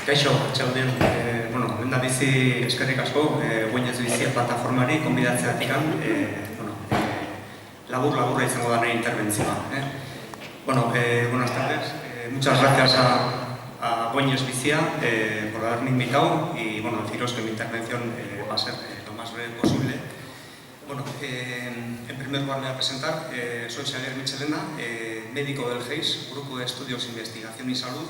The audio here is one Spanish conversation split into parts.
Kaixo, txauden, lehendabizi eskerrik asko, Güeñez Bizia plataformari konbidatzeatik labur-laburra izango da nire interbentzioa. Buenas tardes, muchas gracias a Güeñez Bizia por haberme invitado y deciros que mi intervención va a ser lo más breve posible. En primer lugar me voy a presentar, soy Xavier Michelena, médico del GEIS, Grupo de Estudios, Investigación y Salud.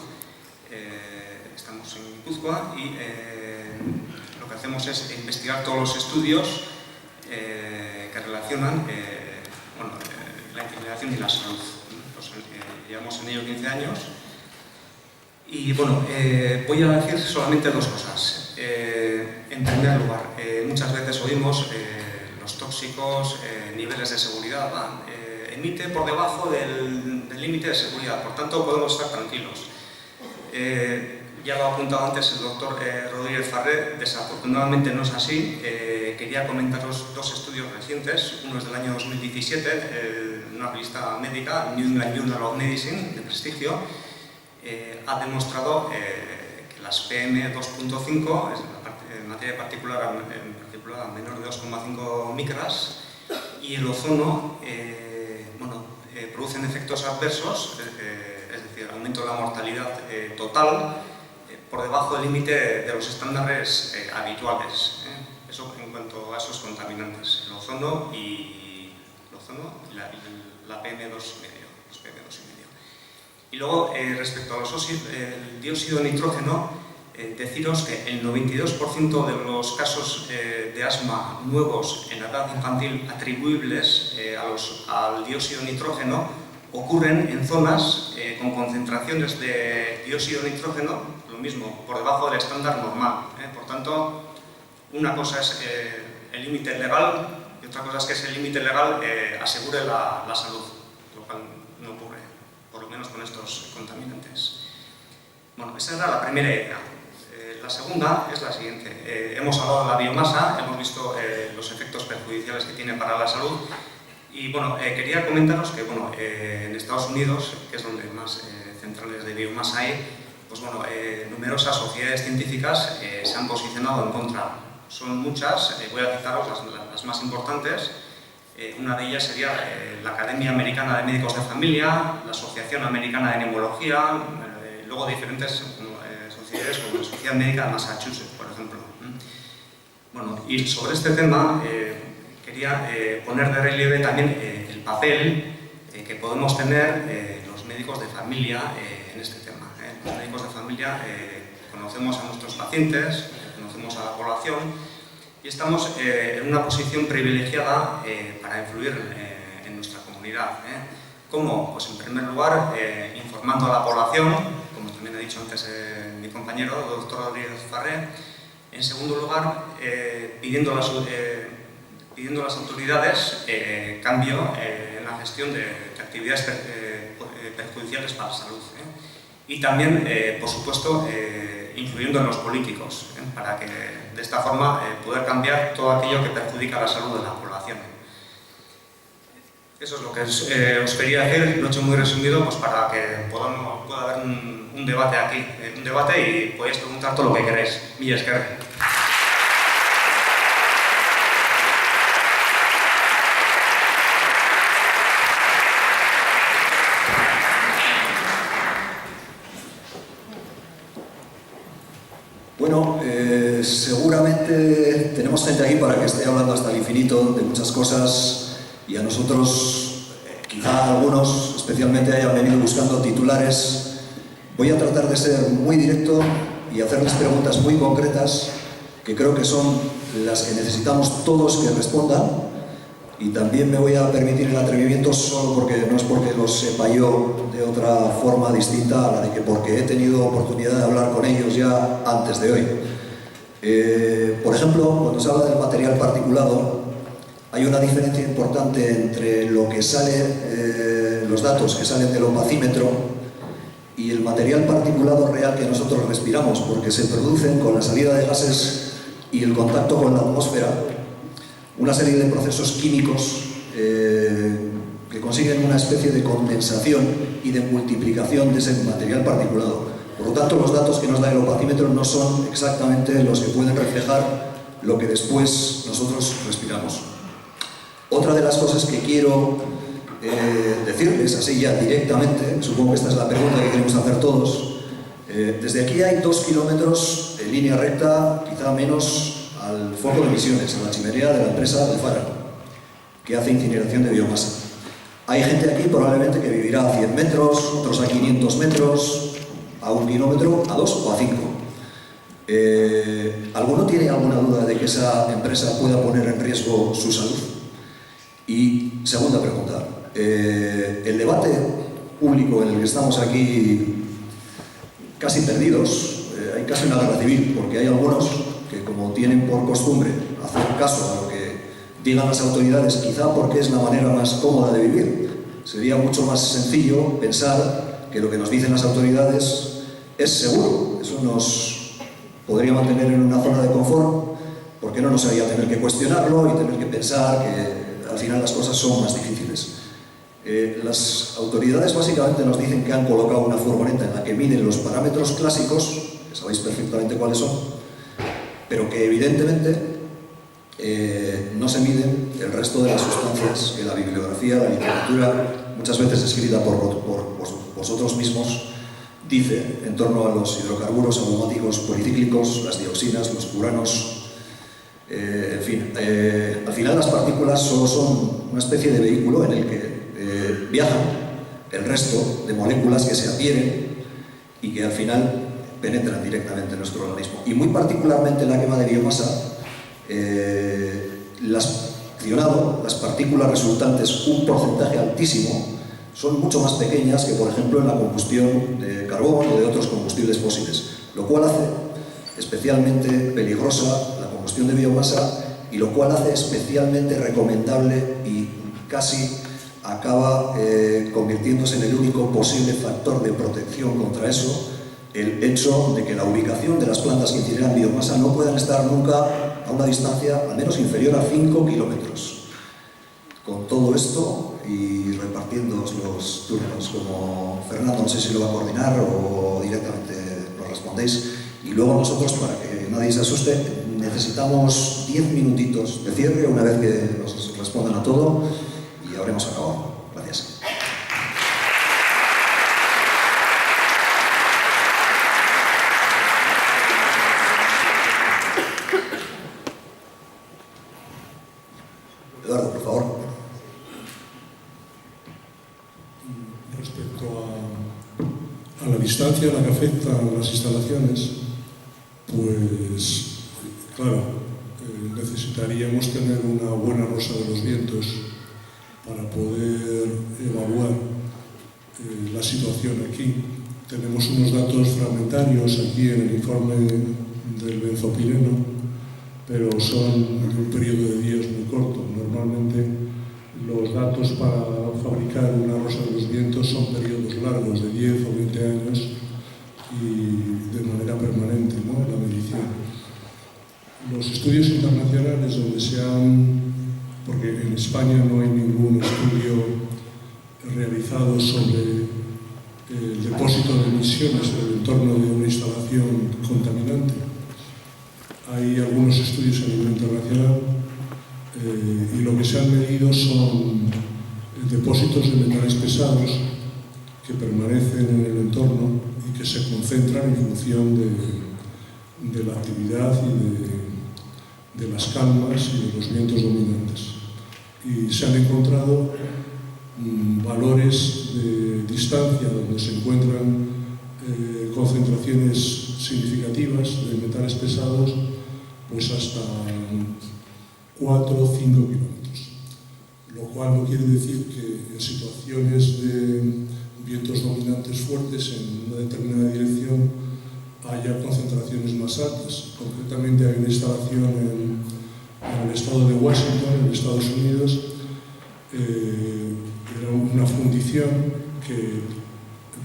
Estamos en Guipúzcoa y lo que hacemos es investigar todos los estudios que relacionan la intimidación y la salud. Llevamos en ello 15 años y voy a decir solamente dos cosas. En primer lugar, muchas veces oímos los tóxicos, niveles de seguridad, emite por debajo del límite de seguridad, por tanto podemos estar tranquilos. Ya lo ha apuntado antes el doctor Rodríguez Farré, desafortunadamente no es así. Quería comentaros dos estudios recientes, uno es del año 2017, una revista médica, New England Journal of Medicine, de prestigio, ha demostrado que las PM2.5, en materia particular a menor de 2,5 micras, y el ozono producen efectos adversos, es decir, aumento de la mortalidad total, por debajo del límite de los estándares habituales. Eso en cuanto a esos contaminantes, el ozono y la PM2,5, los PM2,5. Y luego, respecto a el dióxido de nitrógeno, deciros que el 92% de los casos de asma nuevos en la edad infantil atribuibles al dióxido de nitrógeno ocurren en zonas con concentraciones de dióxido de nitrógeno, lo mismo, por debajo del estándar normal. Por tanto, una cosa es el límite legal y otra cosa es que ese límite legal asegure la salud, lo cual no ocurre, por lo menos con estos contaminantes. Esa era la primera idea. La segunda es la siguiente. Hemos hablado de la biomasa, hemos visto los efectos perjudiciales que tiene para la salud y quería comentaros que en Estados Unidos, que es donde más centrales de biomasa hay, numerosas sociedades científicas se han posicionado en contra. Son muchas, voy a citaros las más importantes. Una de ellas sería la Academia Americana de Médicos de Familia, la Asociación Americana de Neumología, luego diferentes sociedades como la Sociedad Médica de Massachusetts, por ejemplo. Y sobre este tema quería poner de relieve también el papel que podemos tener los médicos de familia en este tema. Los médicos de familia conocemos a nuestros pacientes, conocemos a la población y estamos en una posición privilegiada para influir en nuestra comunidad. ¿Cómo? Pues en primer lugar informando a la población, como también ha dicho antes mi compañero, el doctor Rodríguez Farré. En segundo lugar, pidiendo a las autoridades cambio en la gestión de actividades perjudiciales para la salud. Y también, por supuesto, influyendo en los políticos, para que de esta forma poder cambiar todo aquello que perjudica la salud de la población. Eso es lo que os quería decir, lo he hecho muy resumido para que pueda haber un debate aquí, y podéis preguntar todo lo que queréis. Mila esker. Seguramente tenemos gente aquí para que esté hablando hasta el infinito de muchas cosas y a nosotros, quizá algunos especialmente hayan venido buscando titulares. Voy a tratar de ser muy directo y hacerles preguntas muy concretas que creo que son las que necesitamos todos que respondan, y también me voy a permitir el atrevimiento solo porque no es porque lo sepa yo de otra forma distinta a la de que porque he tenido oportunidad de hablar con ellos ya antes de hoy. Por ejemplo, cuando se habla del material particulado, hay una diferencia importante entre lo que sale, los datos que salen del opacímetro y el material particulado real que nosotros respiramos, porque se producen con la salida de gases y el contacto con la atmósfera una serie de procesos químicos que consiguen una especie de condensación y de multiplicación de ese material particulado. Por lo tanto, los datos que nos da el opacímetro no son exactamente los que pueden reflejar lo que después nosotros respiramos. Otra de las cosas que quiero decirles, así ya directamente, supongo que esta es la pregunta que queremos hacer todos, desde aquí hay 2 kilómetros en línea recta, quizá menos, al foco de emisiones, a la chimenea de la empresa de Fara, que hace incineración de biomasa. Hay gente aquí probablemente que vivirá a 100 metros, otros a 500 metros, a 1 kilómetro, a 2 o a 5. ¿Alguno tiene alguna duda de que esa empresa pueda poner en riesgo su salud? Y segunda pregunta, el debate público en el que estamos aquí casi perdidos, hay casi una guerra civil, porque hay algunos que, como tienen por costumbre hacer caso a lo que digan las autoridades, quizá porque es la manera más cómoda de vivir, sería mucho más sencillo pensar que lo que nos dicen las autoridades es seguro. Eso nos podría mantener en una zona de confort, porque no nos haría tener que cuestionarlo y tener que pensar que al final las cosas son más difíciles. Las autoridades básicamente nos dicen que han colocado una furgoneta en la que miden los parámetros clásicos, que sabéis perfectamente cuáles son, pero que evidentemente no se miden el resto de las sustancias que la bibliografía, la literatura, muchas veces escrita por vosotros mismos, dice en torno a los hidrocarburos aromáticos policíclicos, las dioxinas, los furanos, en fin. Al final las partículas solo son una especie de vehículo en el que viajan el resto de moléculas que se adhieren y que al final penetran directamente en nuestro organismo. Y muy particularmente en la quema de biomasa, las partículas resultantes, un porcentaje altísimo, son mucho más pequeñas que, por ejemplo, en la combustión de carbón o de otros combustibles fósiles, lo cual hace especialmente peligrosa la combustión de biomasa y lo cual hace especialmente recomendable y casi acaba convirtiéndose en el único posible factor de protección contra eso, el hecho de que la ubicación de las plantas que incineran biomasa no puedan estar nunca a una distancia al menos inferior a 5 kilómetros. Con todo esto y repartiéndoos los turnos, como Fernando, no sé si lo va a coordinar o directamente nos respondéis, y luego nosotros, para que nadie se asuste, necesitamos 10 minutitos de cierre una vez que nos respondan a todo y habremos acabado. Gracias. Eduardo, por favor. Respecto a la distancia a la que afectan las instalaciones, pues claro, necesitaríamos tener una buena rosa de los vientos para poder evaluar la situación aquí. Tenemos unos datos fragmentarios aquí en el informe del benzopireno, pero son de un periodo de días muy corto. Normalmente los datos para fabricar una rosa de los vientos son periodos largos, de 10 o 20 años, y de manera permanente, ¿no?, la medición. Los estudios internacionales donde se han, porque en España no hay ningún estudio realizado sobre el depósito de emisiones en el entorno de una instalación contaminante. Hay algunos estudios a nivel internacional y lo que se han medido son depósitos de metales pesados que permanecen en el entorno y que se concentran en función de la actividad y de las calmas y de los vientos dominantes. Y se han encontrado valores de distancia donde se encuentran concentraciones significativas de metales pesados, pues hasta 4 o 5 kilómetros. Lo cual no quiere decir que en situaciones de vientos dominantes fuertes en una determinada dirección haya concentraciones más altas. Concretamente hay una instalación en el estado de Washington, en Estados Unidos, era una fundición que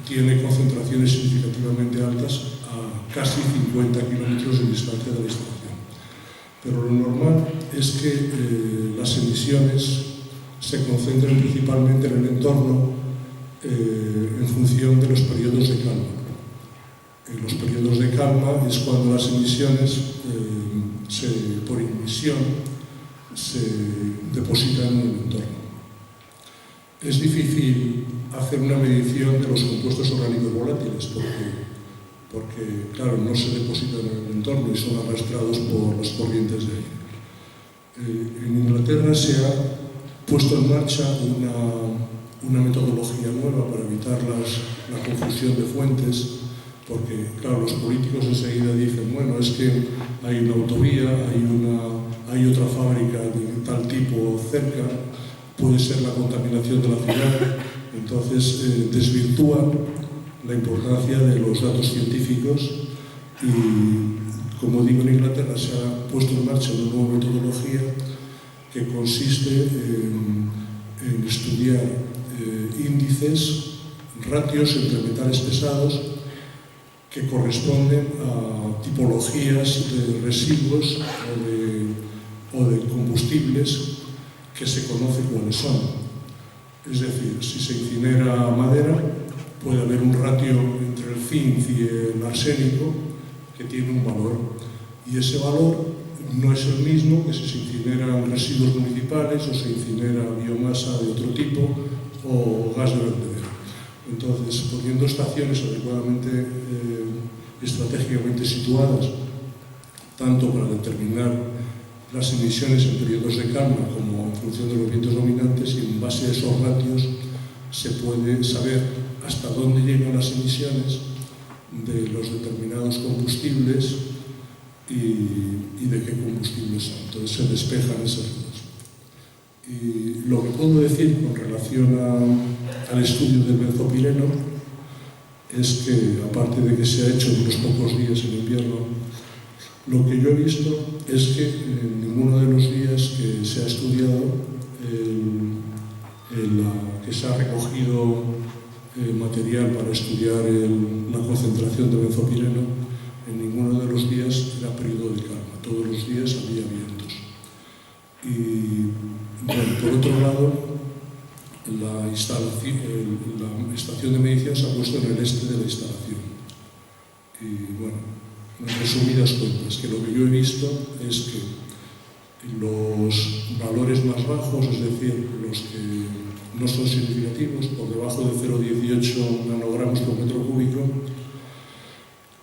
tiene concentraciones significativamente altas a casi 50 kilómetros de distancia de la instalación. Pero lo normal es que las emisiones se concentren principalmente en el entorno en función de los periodos de calma. calma es cuando las emisiones por emisión se depositan en el entorno. Es difícil hacer una medición de los compuestos orgánicos volátiles porque claro, no se depositan en el entorno y son arrastrados por las corrientes de aire. En Inglaterra se ha puesto en marcha una metodología nueva para evitar la confusión de fuentes, porque claro, los políticos enseguida dicen, bueno, es que hay una autovía, hay otra fábrica de tal tipo cerca, puede ser la contaminación de la ciudad, entonces desvirtúan la importancia de los datos científicos y, como digo, en Inglaterra se ha puesto en marcha una nueva metodología que consiste en estudiar índices, ratios entre metales pesados que corresponden a tipologías de residuos o de combustibles que se conoce cuáles son. Es decir, si se incinera madera, puede haber un ratio entre el zinc y el arsénico que tiene un valor. Y ese valor no es el mismo que si se incineran residuos municipales o se incinera biomasa de otro tipo o gas de vertedero. Entonces, poniendo estaciones adecuadamente, estratégicamente situadas, tanto para determinar las emisiones en periodos de calma como en función de los vientos dominantes, y en base a esos ratios se puede saber hasta dónde llegan las emisiones de los determinados combustibles y de qué combustibles son. Entonces se despejan esas dudas. Y lo que puedo decir con relación al estudio del benzopireno es que, aparte de que se ha hecho en unos pocos días en invierno, lo que yo he visto es que en ninguno de los días que se ha estudiado, que se ha recogido material para estudiar la concentración de benzopireno, en ninguno de los días era periodo de calma, todos los días había vientos. Y bueno, por otro lado, la estación de medición se ha puesto en el este de la instalación. Y bueno, en resumidas cuentas, que lo que yo he visto es que los valores más bajos, es decir, los que no son significativos, por debajo de 0,18 nanogramos por metro cúbico,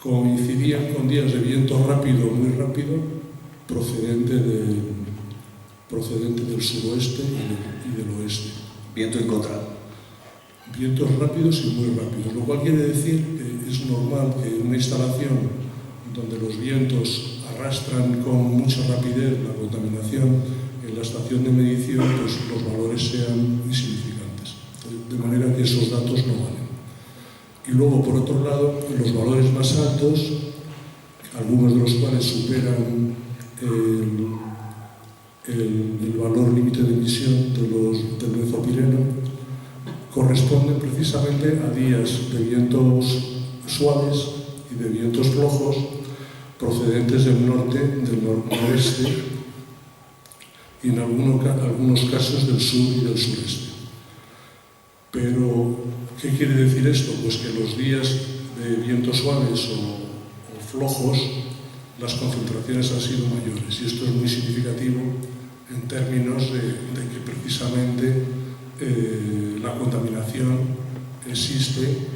coincidían con días de viento rápido, muy rápido, procedente del suroeste y del oeste. Viento en contra. Vientos rápidos y muy rápidos, lo cual quiere decir que es normal que en una instalación donde los vientos arrastran con mucha rapidez la contaminación, en la estación de medición pues los valores sean insignificantes, de manera que esos datos no valen. Y luego, por otro lado, los valores más altos, algunos de los cuales superan el valor límite de emisión del benzopireno, corresponden precisamente a días de vientos suaves y de vientos flojos procedentes del norte, del noroeste y en algunos casos del sur y del sureste. Pero, ¿qué quiere decir esto? Pues que los días de vientos suaves o flojos, las concentraciones han sido mayores, y esto es muy significativo en términos de que precisamente la contaminación existe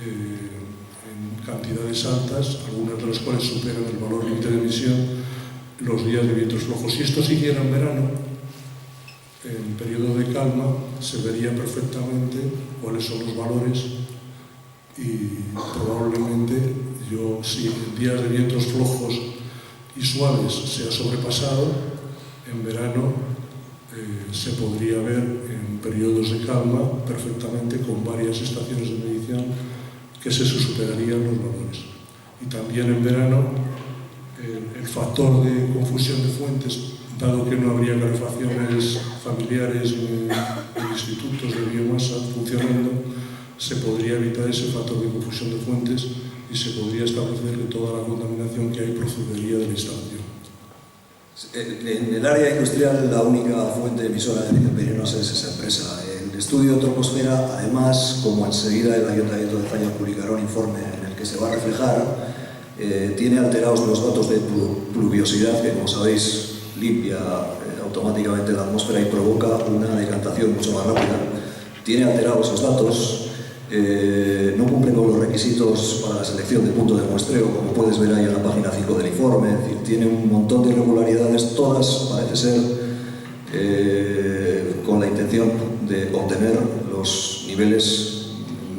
en cantidades altas, algunas de las cuales superan el valor límite de emisión, los días de vientos flojos. Si esto siguiera en verano, en periodo de calma, se vería perfectamente cuáles son los valores y probablemente si en días de vientos flojos y suaves se ha sobrepasado, en verano se podría ver en periodos de calma perfectamente con varias estaciones de medición que se superarían los valores. Y también en verano el factor de confusión de fuentes, dado que no habría calefacciones familiares ni institutos de biomasa funcionando, se podría evitar ese factor de confusión de fuentes y se podría establecer que toda la contaminación que hay procedería de la instalación. En el área industrial, la única fuente emisora de benzopireno es esa empresa. El estudio Troposfera, además, como enseguida el Ayuntamiento de Zalla publicará un informe en el que se va a reflejar, tiene alterados los datos de pluviosidad, que como sabéis limpia automáticamente la atmósfera y provoca una decantación mucho más rápida. Tiene alterados esos datos, no cumple con los requisitos para la selección de punto de muestreo, como puedes ver ahí en la página 5 del informe. Es decir, tiene un montón de irregularidades, todas parece ser con la intención de obtener los niveles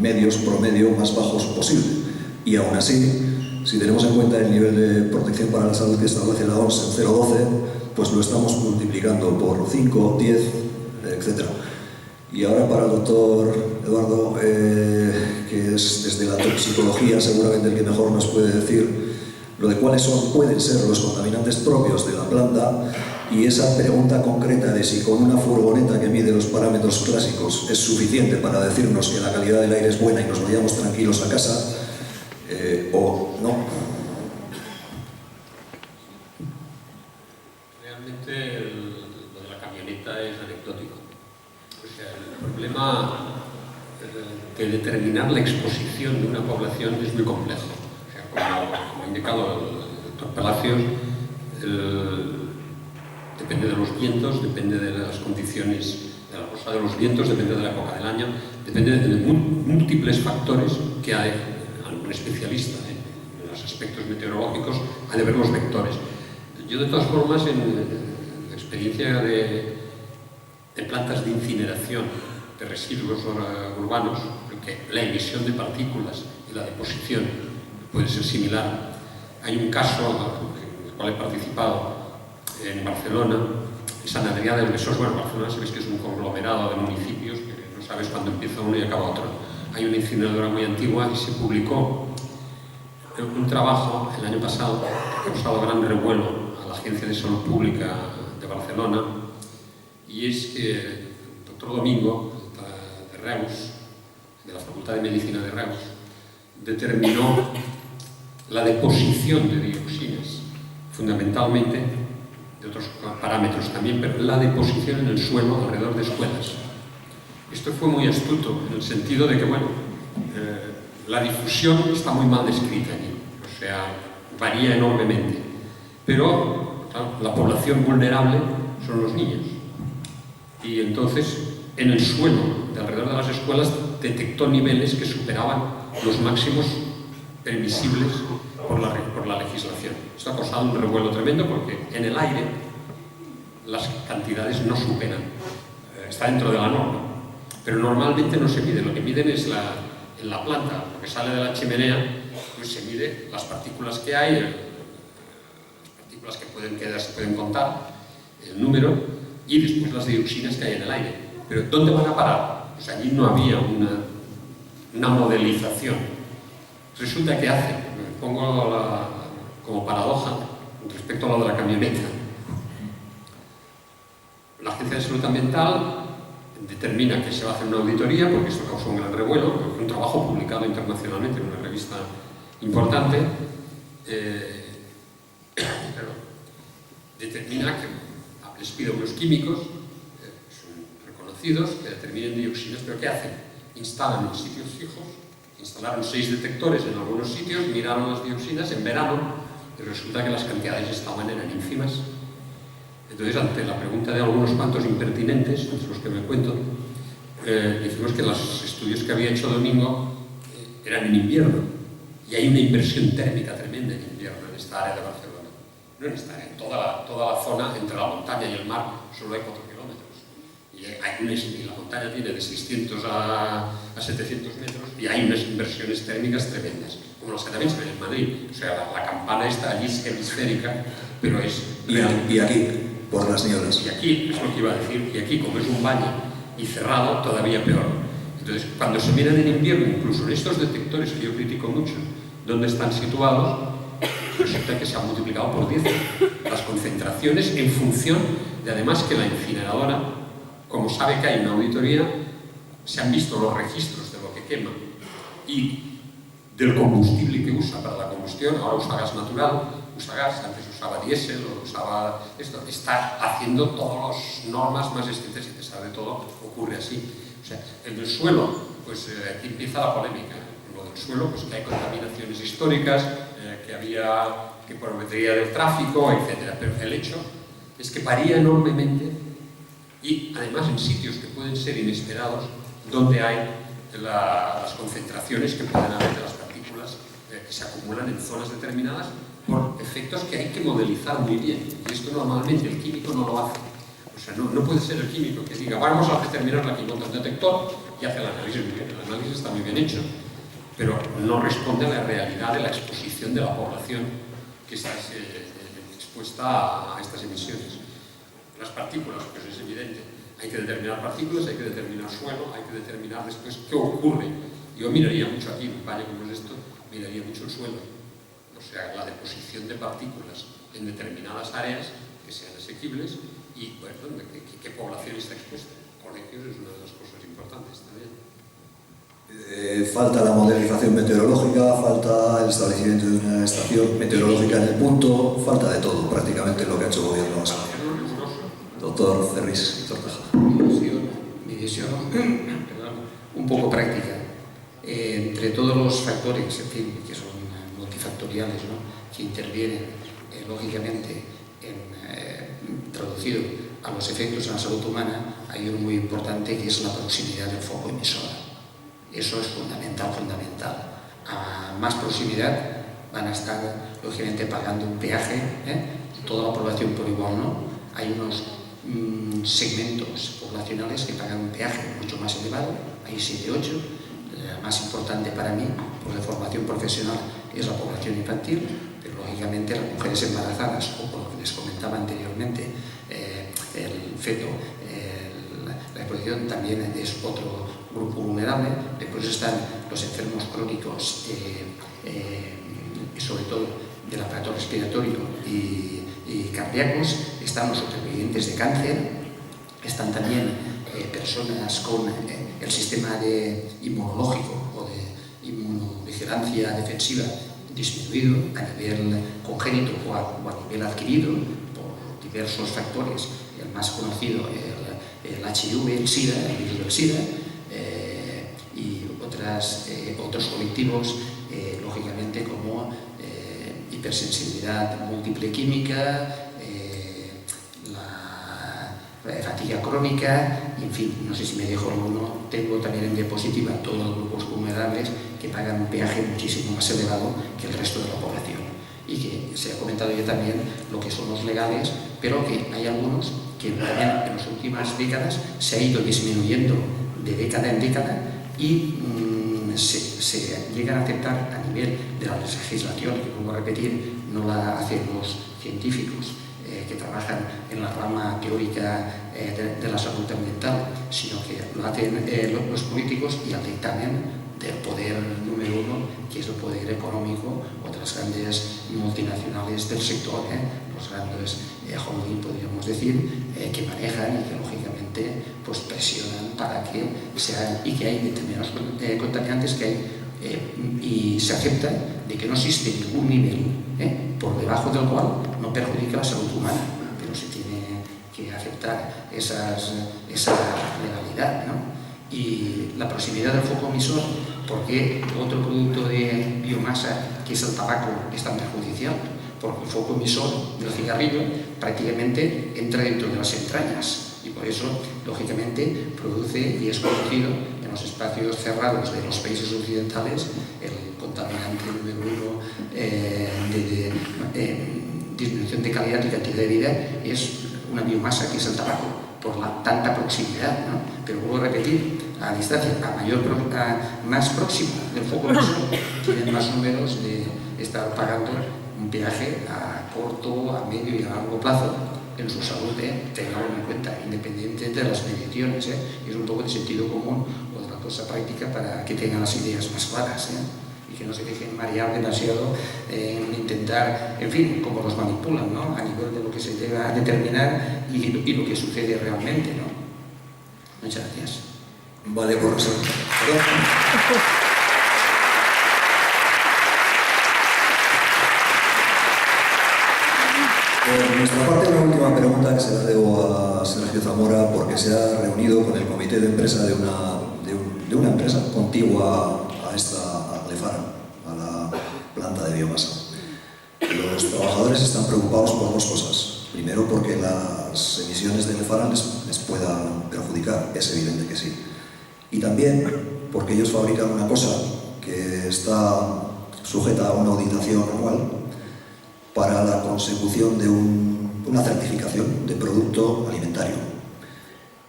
medios promedio más bajos posible. Y aún así, si tenemos en cuenta el nivel de protección para la salud que establece la OMS en 0,12, pues lo estamos multiplicando por 5, 10, etc. Y ahora para el doctor Eduardo, que es desde la toxicología seguramente el que mejor nos puede decir lo de cuáles pueden ser los contaminantes propios de la planta, y esa pregunta concreta de si con una furgoneta que mide los parámetros clásicos es suficiente para decirnos que la calidad del aire es buena y nos vayamos tranquilos a casa, o no. Realmente lo de la camioneta es anecdótico. O sea, el problema de determinar la exposición de una población es muy complejo. O sea, como ha indicado el doctor Palacios, depende de los vientos, depende de las condiciones de la rosa de los vientos, depende de la época del año, depende de múltiples factores que hay. Algún especialista en los aspectos meteorológicos ha de ver los vectores. Yo, de todas formas, en la experiencia de plantas de incineración de residuos urbanos, porque la emisión de partículas y la deposición puede ser similar. Hay un caso en el cual he participado en Barcelona, en Sant Adrià del Besòs. Bueno, Barcelona sabéis que es un conglomerado de municipios que no sabes cuándo empieza uno y acaba otro. Hay una incineradora muy antigua y se publicó un trabajo el año pasado que ha causado gran revuelo a la Agencia de Salud Pública de Barcelona, y es que el doctor Domingo de Reus, de la Facultad de Medicina de Reus, determinó la deposición de dioxinas, fundamentalmente de otros parámetros también, pero la deposición en el suelo alrededor de escuelas. Esto fue muy astuto, en el sentido de que, bueno, la difusión está muy mal descrita allí, o sea, varía enormemente. Pero claro, la población vulnerable son los niños. Y entonces, en el suelo de alrededor de las escuelas, detectó niveles que superaban los máximos permisibles por la legislación. Esto ha causado un revuelo tremendo porque en el aire las cantidades no superan, está dentro de la norma, pero normalmente no se mide. Lo que miden es en la planta, lo que sale de la chimenea, pues se mide las partículas que hay, las partículas que pueden quedar, se pueden contar, el número, y después las dioxinas que hay en el aire. Pero ¿dónde van a parar? Pues allí no había una modelización. Resulta que hace, me pongo como paradoja respecto a lo de la camioneta. La Agencia de Salud Ambiental determina que se va a hacer una auditoría, porque esto causó un gran revuelo, un trabajo publicado internacionalmente en una revista importante. Determina que les pide unos químicos, son reconocidos, que determinen dioxinas, pero ¿qué hacen? Instalan en sitios fijos, instalaron 6 detectores en algunos sitios, miraron las dioxinas en verano y resulta que las cantidades estaban eran ínfimas. Entonces, ante la pregunta de algunos cuantos impertinentes, entre los que me cuento, decimos que los estudios que había hecho Domingo eran en invierno, y hay una inversión térmica tremenda en invierno en esta área de Barcelona. No en esta área, en toda la zona entre la montaña y el mar solo hay 4 kilómetros. Y la montaña tiene de 600 a 700 metros, y hay unas inversiones térmicas tremendas, como las que también se ven en Madrid. O sea, la campana está allí hemisférica, pero es... Y aquí, por las nieblas. Y aquí, es lo que iba a decir, y aquí, como es un valle y cerrado, todavía peor. Entonces, cuando se miran en invierno, incluso en estos detectores que yo critico mucho, donde están situados, resulta que se han multiplicado por 10 las concentraciones en función de, además, que la incineradora, como sabe que hay una auditoría, se han visto los registros de lo que quema y del combustible que usa para la combustión. Ahora usa gas natural, usa gas, antes usaba diésel, o usaba esto. Está haciendo todas las normas más estrictas, y a pesar de todo ocurre así. O sea, en el suelo, pues aquí empieza la polémica, lo de del suelo, pues que hay contaminaciones históricas, que por metría del tráfico, etc. Pero el hecho es que varía enormemente y además en sitios que pueden ser inesperados, donde hay las concentraciones que pueden haber de las partículas que se acumulan en zonas determinadas por efectos que hay que modelizar muy bien. Y esto normalmente el químico no lo hace. O sea, no puede ser el químico que diga vamos a determinarla aquí, monta un detector y hace el análisis muy bien. El análisis está muy bien hecho, pero no responde a la realidad de la exposición de la población que está expuesta a estas emisiones. Las partículas, pues es evidente. Hay que determinar partículas, hay que determinar suelo, hay que determinar después qué ocurre. Yo miraría mucho aquí, en un valle como es esto, miraría mucho el suelo. O sea, la deposición de partículas en determinadas áreas que sean asequibles y, bueno, qué población está expuesta. Colegios es una de las cosas importantes también. Falta la modelización meteorológica, falta el establecimiento de una estación meteorológica en el punto, falta de todo, prácticamente lo que ha hecho el gobierno vasco. Doctor Cerris, Tortaja. Mi visión un poco práctica. Entre todos los factores, en fin, que son multifactoriales, ¿no?, que intervienen, lógicamente, traducido a los efectos en la salud humana, hay uno muy importante que es la proximidad del foco emisor. Eso es fundamental. A más proximidad van a estar, lógicamente, pagando un peaje, toda la población por igual, ¿no? Hay unos segmentos poblacionales que pagan un peaje mucho más elevado, hay 7-8, la más importante para mí, por la formación profesional, es la población infantil, pero lógicamente las mujeres embarazadas, o por lo que les comentaba anteriormente, el feto, la exposición también es otro grupo vulnerable. Después están los enfermos crónicos, sobre todo del aparato respiratorio y cardíacos, están los supervivientes de cáncer, están también personas con el sistema inmunológico o de inmunovigilancia defensiva disminuido a nivel congénito o a nivel adquirido por diversos factores, el más conocido, el HIV, el SIDA, el virus del SIDA, y otros colectivos, lógicamente, como hipersensibilidad múltiple química, la fatiga crónica, en fin, no sé si me dejo alguno. Tengo también en diapositiva todos los grupos vulnerables que pagan un peaje muchísimo más elevado que el resto de la población. Y que se ha comentado ya también lo que son los legales, pero que hay algunos que también en las últimas décadas se ha ido disminuyendo de década en década y se llegan a aceptar a nivel de la legislación, que vuelvo a repetir, no la hacen los científicos que trabajan en la rama teórica de la salud ambiental, sino que lo hacen los políticos y al dictamen del poder número uno, que es el poder económico, otras grandes multinacionales del sector, los grandes holding, podríamos decir, que manejan y que lógicamente pues presionan para que sean, y que hay determinados contaminantes que hay, y se acepta de que no existe ningún nivel por debajo del cual no perjudica la salud humana, pero se tiene que aceptar esa legalidad, ¿no? Y la proximidad del foco emisor, porque otro producto de biomasa, que es el tabaco, es tan perjudicial, porque el foco emisor del cigarrillo prácticamente entra dentro de las entrañas y por eso, lógicamente, produce, y es conocido en los espacios cerrados de los países occidentales, el contaminante número uno de disminución de calidad y cantidad de vida es una biomasa que es el tabaco, por la tanta proximidad, ¿no? Pero vuelvo a repetir, a distancia más próxima del foco emisor, tienen más números de estar pagando un peaje a corto, a medio y a largo plazo en su salud, tenganlo en cuenta, independiente de las mediciones, es un poco de sentido común, otra cosa práctica para que tengan las ideas más claras, y que no se dejen marear demasiado en intentar, en fin, cómo los manipulan, ¿no?, a nivel de lo que se debe determinar y lo que sucede realmente, ¿no? Muchas gracias. Vale, profesor. Por nuestra parte, una última pregunta que se la debo a Sergio Zamora, porque se ha reunido con el comité de empresa de una empresa contigua a biomasa. Los trabajadores están preocupados por dos cosas. Primero, porque las emisiones de Nefarán les puedan perjudicar, es evidente que sí. Y también porque ellos fabrican una cosa que está sujeta a una auditación anual para la consecución de una certificación de producto alimentario.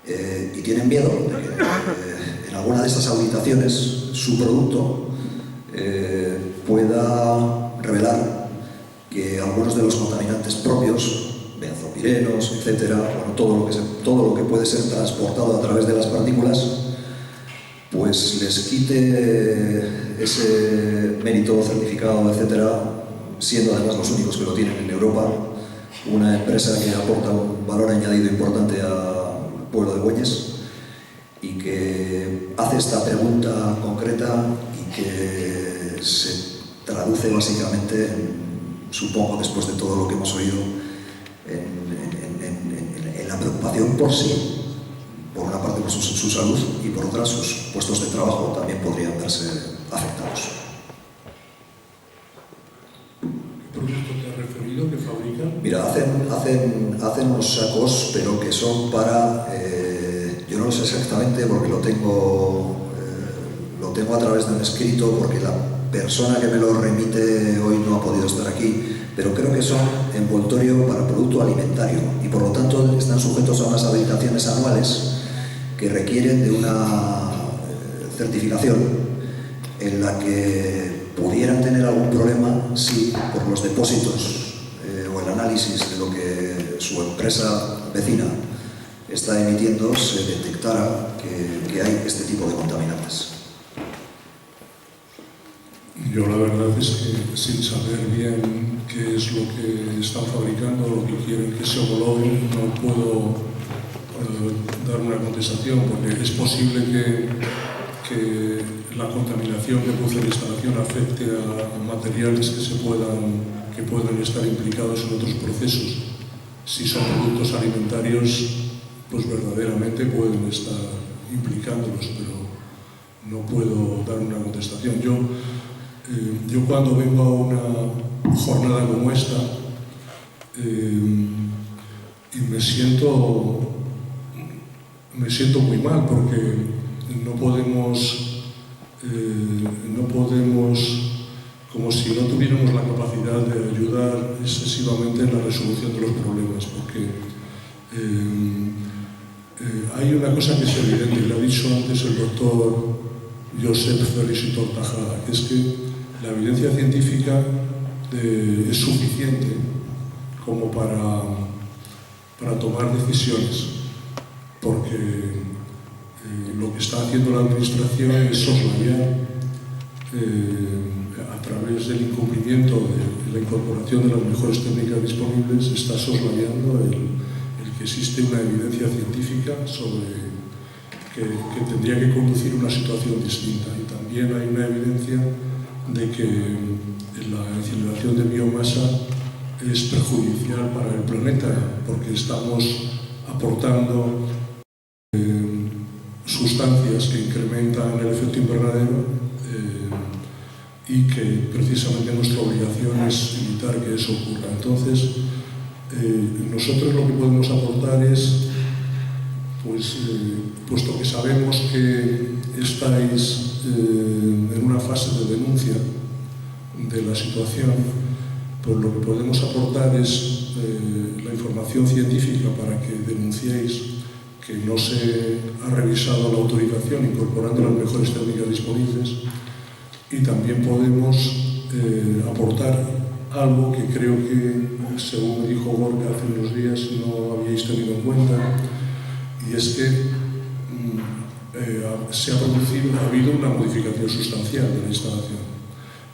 Y tienen miedo de que en alguna de esas auditaciones su producto pueda revelar que algunos de los contaminantes propios, benzopirenos, etcétera, bueno, todo lo que puede ser transportado a través de las partículas, pues les quite ese mérito certificado, etcétera, siendo además los únicos que lo tienen en Europa, una empresa que aporta un valor añadido importante al pueblo de Güeñes y que hace esta pregunta concreta y que se traduce básicamente, supongo después de todo lo que hemos oído, en la preocupación por sí. Por una parte por su salud y por otra sus puestos de trabajo también podrían verse afectados. ¿Qué producto te has referido que fabrican? Mira, hacen unos sacos, pero que son para... yo no lo sé exactamente porque lo tengo a través de un escrito, porque la persona que me lo remite hoy no ha podido estar aquí, pero creo que son envoltorio para producto alimentario y por lo tanto están sujetos a unas habilitaciones anuales que requieren de una certificación en la que pudieran tener algún problema si por los depósitos o el análisis de lo que su empresa vecina está emitiendo se detectara que hay este tipo de contaminantes. Yo la verdad es que sin saber bien qué es lo que están fabricando, lo que quieren que se homologue, no puedo dar una contestación, porque es posible que la contaminación que produce la instalación afecte a materiales que puedan estar implicados en otros procesos. Si son productos alimentarios, pues verdaderamente pueden estar implicándolos, pero no puedo dar una contestación. Yo cuando vengo a una jornada como esta y me siento muy mal porque no podemos, como si no tuviéramos la capacidad de ayudar excesivamente en la resolución de los problemas, porque hay una cosa que es evidente, lo ha dicho antes el doctor Josep Ferris Tortajada, que es que la evidencia científica es suficiente como para tomar decisiones, porque lo que está haciendo la administración es soslayar a través del incumplimiento de la incorporación de las mejores técnicas disponibles, está soslayando el que existe una evidencia científica sobre que tendría que conducir a una situación distinta, y también hay una evidencia de que la incineración de biomasa es perjudicial para el planeta, porque estamos aportando sustancias que incrementan el efecto invernadero y que precisamente nuestra obligación es evitar que eso ocurra. Entonces, nosotros lo que podemos aportar es, pues, puesto que sabemos que estáis en una fase de denuncia de la situación, pues lo que podemos aportar es la información científica para que denunciéis que no se ha revisado la autorización incorporando las mejores técnicas disponibles, y también podemos aportar algo que creo que, según me dijo Gorka hace unos días, no habíais tenido en cuenta, y es que ha habido una modificación sustancial de la instalación.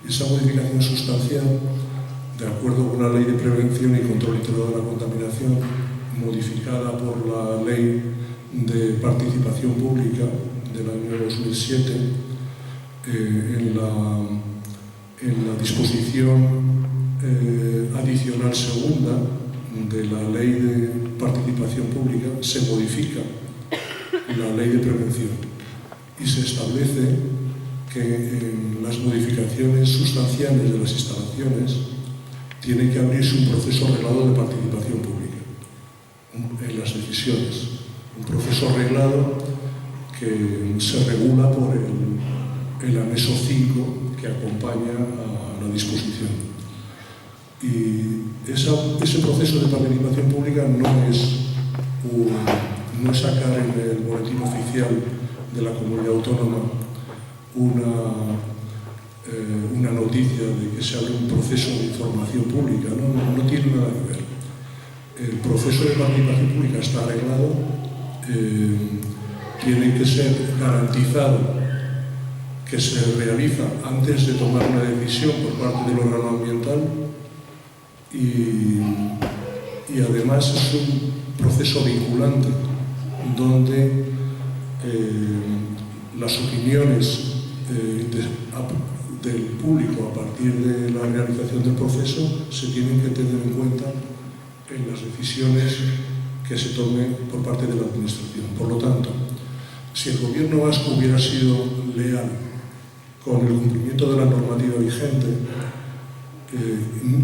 Esa modificación sustancial, de acuerdo con la Ley de Prevención y Control Integrado de la Contaminación, modificada por la Ley de Participación Pública del año 2007, en la disposición adicional segunda de la Ley de Participación Pública se modifica la Ley de Prevención y se establece que en las modificaciones sustanciales de las instalaciones tiene que abrirse un proceso reglado de participación pública en las decisiones. Un proceso reglado que se regula por el anexo 5 que acompaña a la disposición. Y ese proceso de participación pública no es sacar en el boletín oficial de la comunidad autónoma una noticia de que se abre un proceso de información pública, no tiene nada que ver. El proceso de participación pública está arreglado, tiene que ser garantizado que se realiza antes de tomar una decisión por parte del órgano ambiental y además es un proceso vinculante donde las opiniones del público a partir de la realización del proceso se tienen que tener en cuenta en las decisiones que se tomen por parte de la Administración. Por lo tanto, si el Gobierno vasco hubiera sido leal con el cumplimiento de la normativa vigente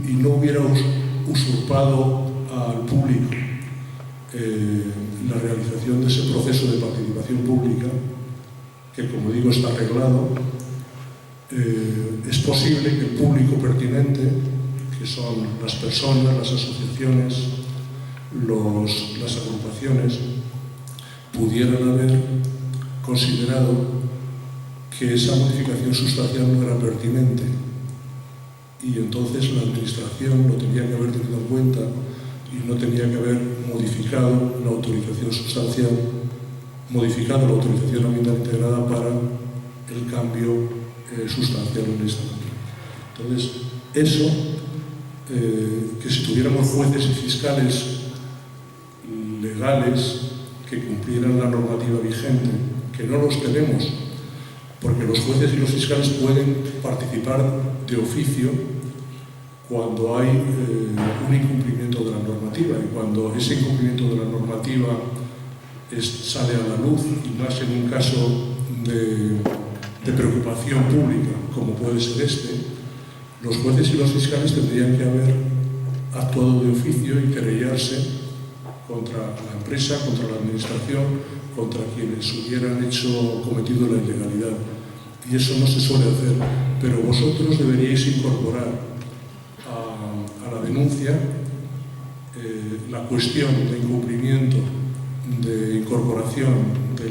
y no hubiera usurpado al público la realización de ese proceso de participación pública, que como digo está arreglado, es posible que el público pertinente, que son las personas, las asociaciones, las agrupaciones, pudieran haber considerado que esa modificación sustancial no era pertinente y entonces la Administración lo tenía que haber tenido en cuenta y no tenía que haber modificado la autorización sustancial, modificado la autorización ambiental integrada para el cambio sustancial en esta materia. Entonces, eso, que si tuviéramos jueces y fiscales legales que cumplieran la normativa vigente, que no los tenemos, porque los jueces y los fiscales pueden participar de oficio cuando hay un incumplimiento de la normativa, y cuando ese incumplimiento de la normativa sale a la luz, y más en un caso de preocupación pública, como puede ser este, los jueces y los fiscales tendrían que haber actuado de oficio y querellarse contra la empresa, contra la Administración, contra quienes hubieran cometido la ilegalidad. Y eso no se suele hacer, pero vosotros deberíais incorporar a la denuncia la cuestión de incumplimiento, de incorporación de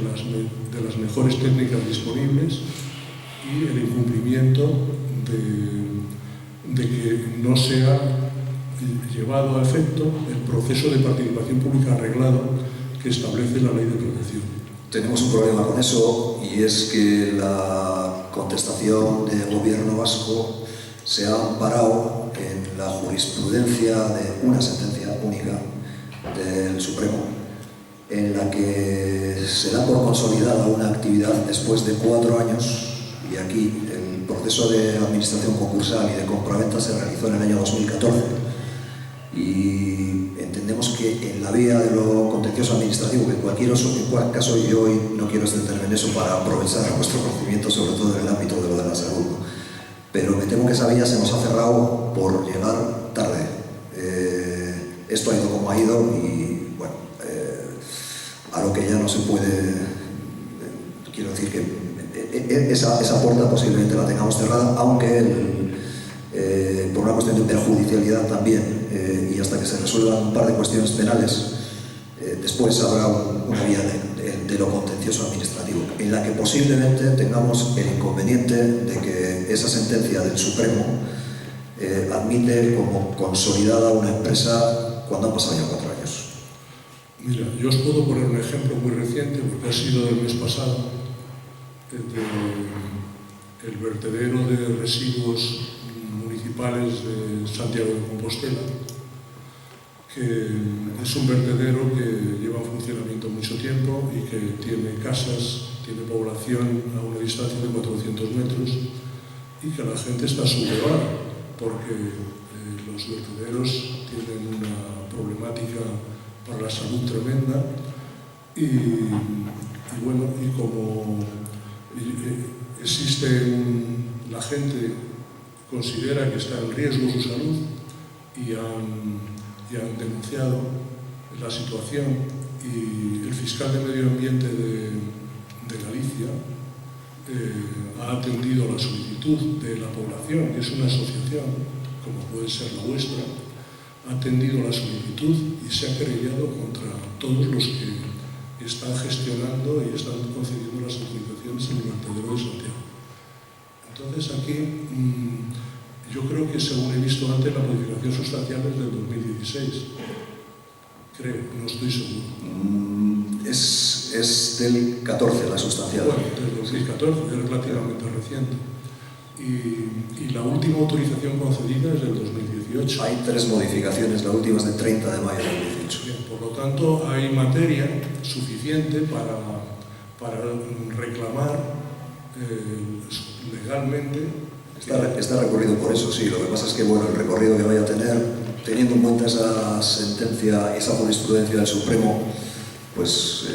las mejores técnicas disponibles y el incumplimiento de que no sea llevado a efecto el proceso de participación pública arreglado que establece la Ley de Protección. Tenemos un problema con eso, y es que la contestación del Gobierno vasco se ha amparado en la jurisprudencia de una sentencia única del Supremo, en la que se da por consolidada una actividad después de 4 años, y aquí el proceso de administración concursal y de compraventa se realizó en el año 2014, y entendemos que en la vía de lo contencioso administrativo, que en cualquier caso yo hoy no quiero extenderme en eso para aprovechar vuestro conocimiento, sobre todo en el ámbito de lo de la salud, ¿no? Pero me temo que esa vía se nos ha cerrado por llegar tarde. Esto ha ido como ha ido y bueno, a lo que ya no se puede, quiero decir que esa puerta posiblemente la tengamos cerrada, aunque por una cuestión de judicialidad también, y hasta que se resuelvan un par de cuestiones penales, después habrá una vía de lo contencioso administrativo, en la que posiblemente tengamos el inconveniente de que esa sentencia del Supremo admite como consolidada una empresa cuando han pasado ya 4 años. Mira, yo os puedo poner un ejemplo muy reciente, porque ha sido del mes pasado, el vertedero de residuos municipales de Santiago de Compostela, que es un vertedero que lleva en funcionamiento mucho tiempo y que tiene casas, tiene población a una distancia de 400 metros, y que la gente está sublevada porque los vertederos tienen una problemática para la salud tremenda y bueno, y como la gente considera que está en riesgo su salud y han denunciado la situación, y el fiscal de Medio Ambiente de Galicia ha atendido la solicitud de la población, que es una asociación, como puede ser la vuestra, ha atendido la solicitud y se ha querellado contra todos los que están gestionando y están concediendo las autorizaciones en el vertedero de Santiago. Entonces aquí yo creo que, según he visto antes, la modificación sustancial es del 2016. Creo, no estoy seguro. Es del 14 la sustancial. Bueno, del 2014, es relativamente reciente. Y la última autorización concedida es del 2018. Hay 3 modificaciones, la última es del 30 de mayo del 2018. Bien, por lo tanto, hay materia suficiente para reclamar legalmente. Está recorrido por eso, sí. Lo que pasa es que, bueno, el recorrido que vaya a tener, teniendo en cuenta esa sentencia y esa jurisprudencia del Supremo, pues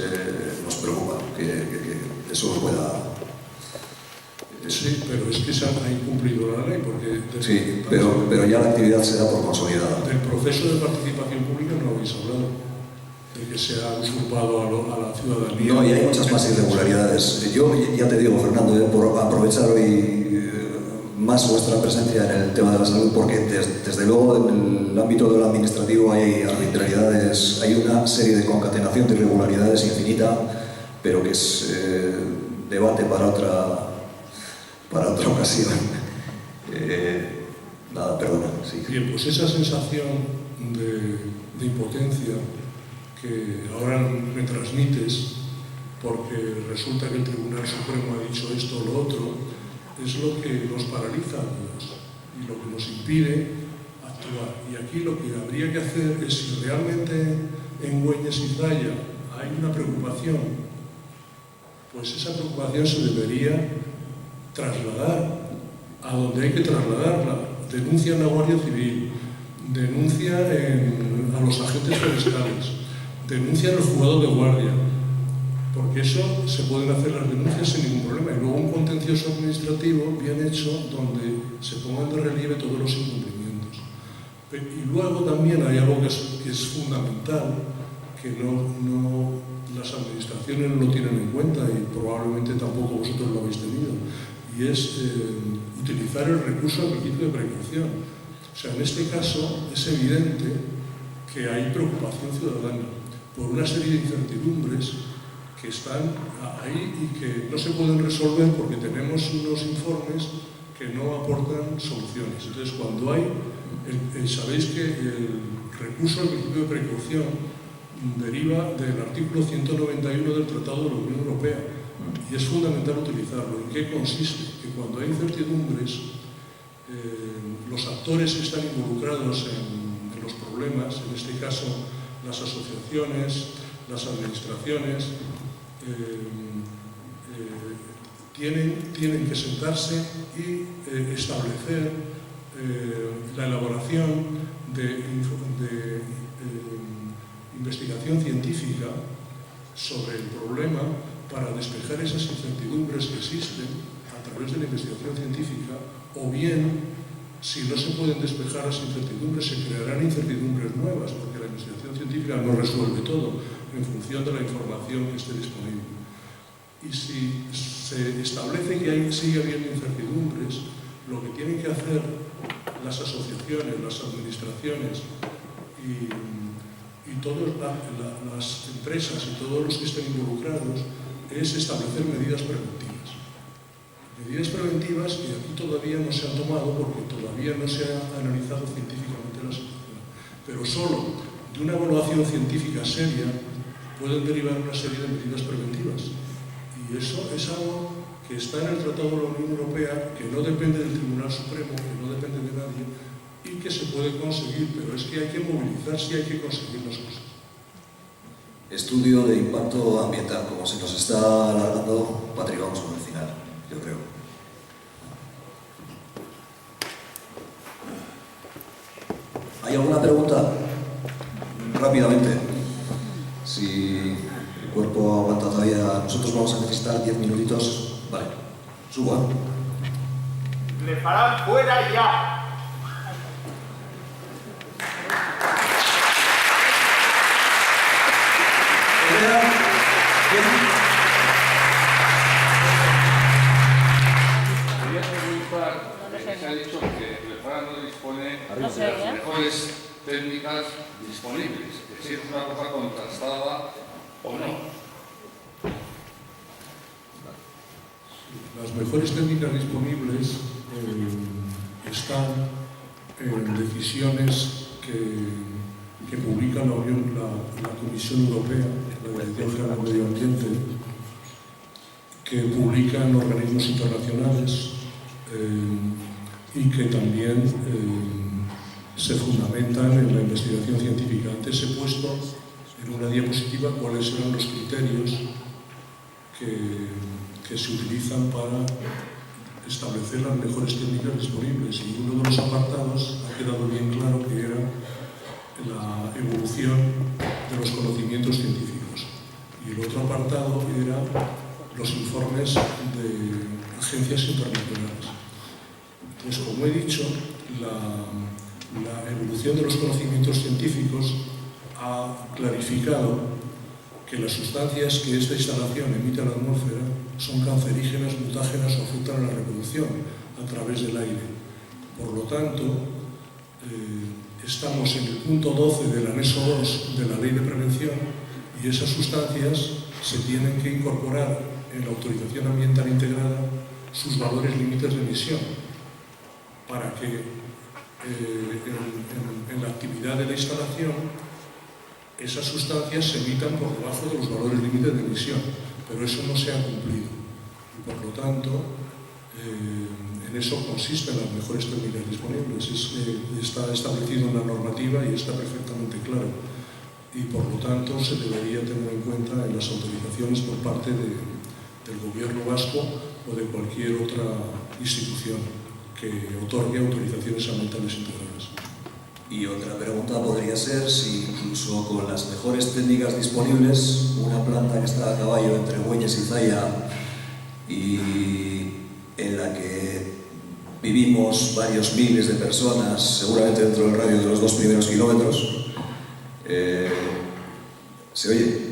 nos preocupa que eso pueda... Sí, pero es que se ha incumplido la ley, porque... Sí, pero ya la actividad se da por consolidada. Del proceso de participación pública no habéis hablado, de que se ha usurpado a la ciudadanía. No, y hay muchas más irregularidades. Yo ya te digo, Fernando, por aprovechar hoy más vuestra presencia en el tema de la salud, porque desde luego en el ámbito de lo administrativo hay arbitrariedades, hay una serie de concatenación de irregularidades infinita, pero que es debate para otra ocasión. Nada, perdona. Sí. Bien, pues esa sensación de impotencia que ahora me transmites, porque resulta que el Tribunal Supremo ha dicho esto o lo otro, es lo que nos paraliza a todos y lo que nos impide actuar. Y aquí lo que habría que hacer es, si realmente en Güeñes y Zaya hay una preocupación, pues esa preocupación se debería trasladar a donde hay que trasladarla. Denuncia en la Guardia Civil, denuncia a los agentes forestales, denuncia en el juzgado de guardia, porque eso se pueden hacer las denuncias sin ningún problema, y luego un contencioso administrativo bien hecho donde se pongan de relieve todos los incumplimientos. Y luego también hay algo que es fundamental, que las administraciones no lo tienen en cuenta y probablemente tampoco vosotros lo habéis tenido, y es utilizar el recurso al principio de precaución. O sea, en este caso es evidente que hay preocupación ciudadana por una serie de incertidumbres que están ahí y que no se pueden resolver porque tenemos unos informes que no aportan soluciones. Entonces, cuando hay, sabéis que el recurso al principio de precaución deriva del artículo 191 del Tratado de la Unión Europea, y es fundamental utilizarlo. ¿En qué consiste? Que cuando hay incertidumbres, los actores que están involucrados en los problemas, en este caso las asociaciones, las administraciones, tienen que sentarse y establecer la elaboración de investigación científica sobre el problema para despejar esas incertidumbres que existen a través de la investigación científica, o bien, si no se pueden despejar las incertidumbres, se crearán incertidumbres nuevas, porque la investigación científica no resuelve todo en función de la información que esté disponible. Y si se establece que sigue habiendo incertidumbres, lo que tienen que hacer las asociaciones, las administraciones y todas las empresas y todos los que estén involucrados es establecer medidas preventivas. Medidas preventivas que aquí todavía no se han tomado porque todavía no se ha analizado científicamente la situación. Pero solo de una evaluación científica seria pueden derivar una serie de medidas preventivas. Y eso es algo que está en el Tratado de la Unión Europea, que no depende del Tribunal Supremo, que no depende de nadie, y que se puede conseguir, pero es que hay que movilizarse y hay que conseguir las cosas. Estudio de impacto ambiental, como se nos está alargando, Patri, vamos con el final, yo creo. ¿Hay alguna pregunta? Rápidamente. Si el cuerpo aguanta todavía, nosotros vamos a necesitar 10 minutitos. Vale. Suba. Le farán fuera ya. Quería preguntar, se ha dicho que Lefara no dispone de las mejores técnicas disponibles, que si es una cosa contrastada o no. Las mejores técnicas disponibles están en decisiones que publica la Comisión Europea, la Dirección General de Medio Ambiente, que publican organismos internacionales y que también se fundamentan en la investigación científica. Antes he puesto en una diapositiva cuáles eran los criterios que se utilizan para establecer las mejores técnicas disponibles, y uno de los apartados ha quedado bien claro que era la evolución de los conocimientos científicos, y el otro apartado era los informes de agencias internacionales. Entonces, como he dicho, la evolución de los conocimientos científicos ha clarificado que las sustancias que esta instalación emite a la atmósfera son cancerígenas, mutágenas o afectan a la reproducción a través del aire. Por lo tanto, estamos en el punto 12 del anexo 2 de la Ley de Prevención, y esas sustancias se tienen que incorporar en la autorización ambiental integrada sus valores límites de emisión, para que en la actividad de la instalación esas sustancias se emitan por debajo de los valores límites de emisión, pero eso no se ha cumplido. Y por lo tanto, en eso consisten las mejores técnicas disponibles. Está establecido en la normativa y está perfectamente claro. Y por lo tanto se debería tener en cuenta en las autorizaciones por parte del gobierno vasco o de cualquier otra institución que otorgue autorizaciones ambientales integrales. Y otra pregunta podría ser si incluso con las mejores técnicas disponibles, una planta que está a caballo entre Güeñes y Zaya, y en la que vivimos varios miles de personas, seguramente dentro del radio de los 2 primeros kilómetros, ¿se oye?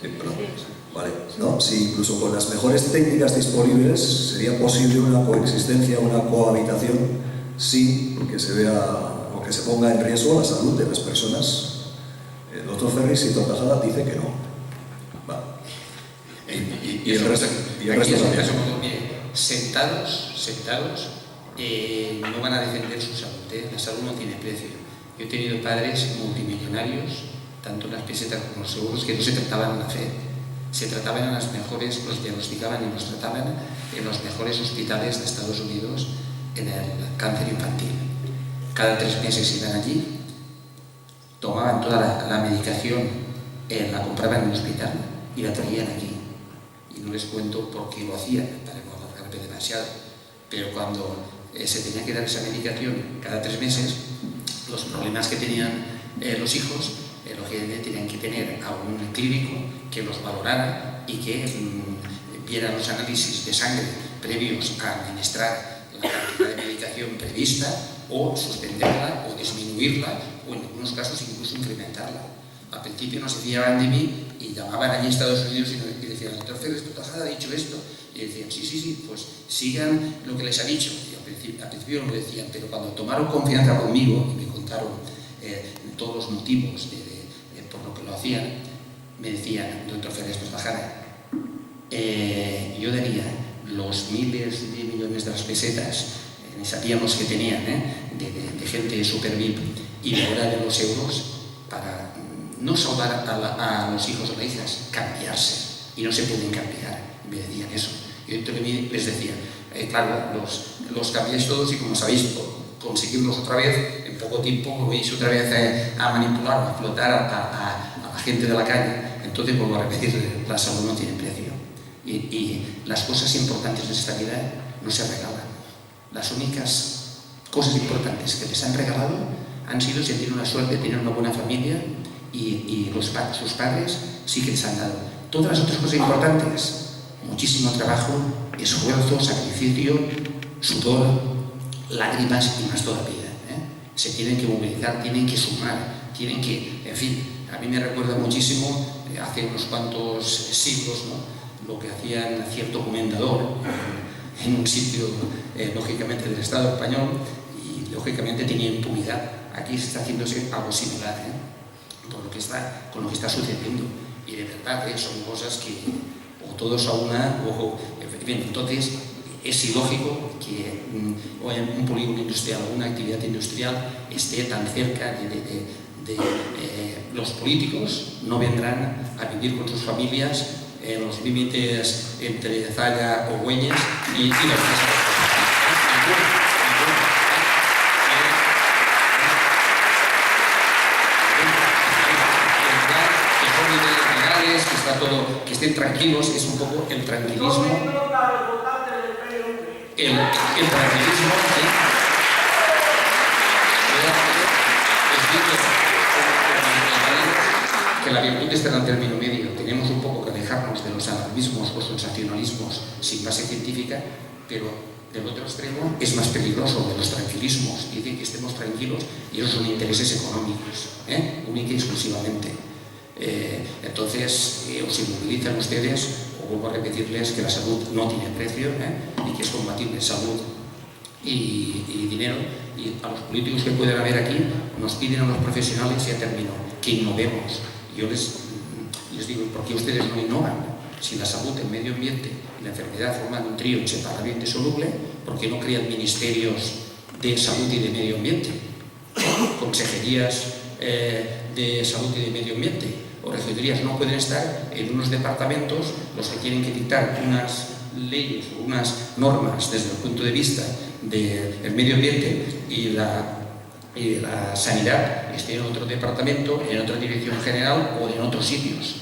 Sí, perdón. Vale, ¿no? Si incluso con las mejores técnicas disponibles sería posible una coexistencia, una cohabitación, sin que se vea que se ponga en riesgo la salud de las personas. El doctor Ferris y Tortajada dice que no. Va. Y el resto también. Sentados, no van a defender su salud. La salud no tiene precio. Yo he tenido padres multimillonarios, tanto en las pesetas como en los seguros, que no se trataban en la fe. Se trataban en las mejores, los diagnosticaban y los trataban en los mejores hospitales de Estados Unidos en el cáncer infantil. Cada 3 meses iban allí, tomaban toda la medicación, la compraban en el hospital y la traían aquí. Y no les cuento por qué lo hacían, para no alargarme demasiado, pero cuando se tenía que dar esa medicación cada 3 meses, los problemas que tenían los hijos, lógicamente tenían que tener a un clínico que los valorara y que viera los análisis de sangre previos a administrar la cantidad de medicación prevista, o suspenderla, o disminuirla, o en algunos casos incluso incrementarla. Al principio no se fiaban de mí y llamaban allí a Estados Unidos y decían: doctor Ferris, Tortajada ha dicho esto. Y decían: sí, pues sigan lo que les ha dicho. Y al principio no lo decían, pero cuando tomaron confianza conmigo y me contaron todos los motivos por lo que lo hacían, me decían: doctor Ferris, Tortajada, yo daría los miles de millones de las pesetas, sabíamos que tenían, de gente super VIP, y de ahora de los euros, para no salvar a los hijos o las hijas, cambiarse, y no se pueden cambiar. Me decían eso. Yo les decía: claro, los cambiáis todos y como sabéis conseguirlos otra vez, en poco tiempo vais otra vez a manipular, a flotar a la gente de la calle. Entonces, vuelvo a repetir, la salud no tiene precio. Y las cosas importantes de esta vida no se regalan. Las únicas cosas importantes que les han regalado han sido si han tenido la suerte de tener una buena familia y sus padres sí que les han dado. Todas las otras cosas importantes muchísimo trabajo, esfuerzo, sacrificio, sudor, lágrimas y más todavía. Se tienen que movilizar, tienen que sumar, tienen que, en fin, a mí me recuerda muchísimo hace unos cuantos siglos, ¿no?, lo que hacía cierto comendador en un sitio, lógicamente, del Estado español, y lógicamente tenía impunidad. Aquí se está haciéndose algo similar, con lo que está sucediendo. Y de verdad, son cosas que o todos a una, o bien, entonces es ilógico que un polígono industrial o una actividad industrial esté tan cerca de los políticos. No vendrán a vivir con sus familias en los límites entre Zalla o Güeñes y las casas. Que está todo, que estén tranquilos, es un poco el tranquilismo. El tranquilismo, ¿sí? Que la virtud está en el término medio. Tenemos un poco que alejarnos de los alarmismos o sensacionalismos sin base científica, pero del otro extremo es más peligroso, de los tranquilismos. Dicen que estemos tranquilos y esos son intereses económicos, única y exclusivamente. Entonces, o se movilizan ustedes, o vuelvo a repetirles que la salud no tiene precio, y que es compatible salud y dinero, y a los políticos que pueden haber aquí nos piden a los profesionales, ya termino, que innovemos. Yo les digo, ¿por qué ustedes no innovan? Si la salud, el medio ambiente y la enfermedad forman un trío inseparablemente soluble, ¿por qué no crean ministerios de salud y de medio ambiente? Consejerías de salud y de medio ambiente o regidurías. No pueden estar en unos departamentos los que tienen que dictar unas leyes o unas normas desde el punto de vista del medio ambiente y la sanidad, estén en otro departamento, en otra dirección general o en otros sitios.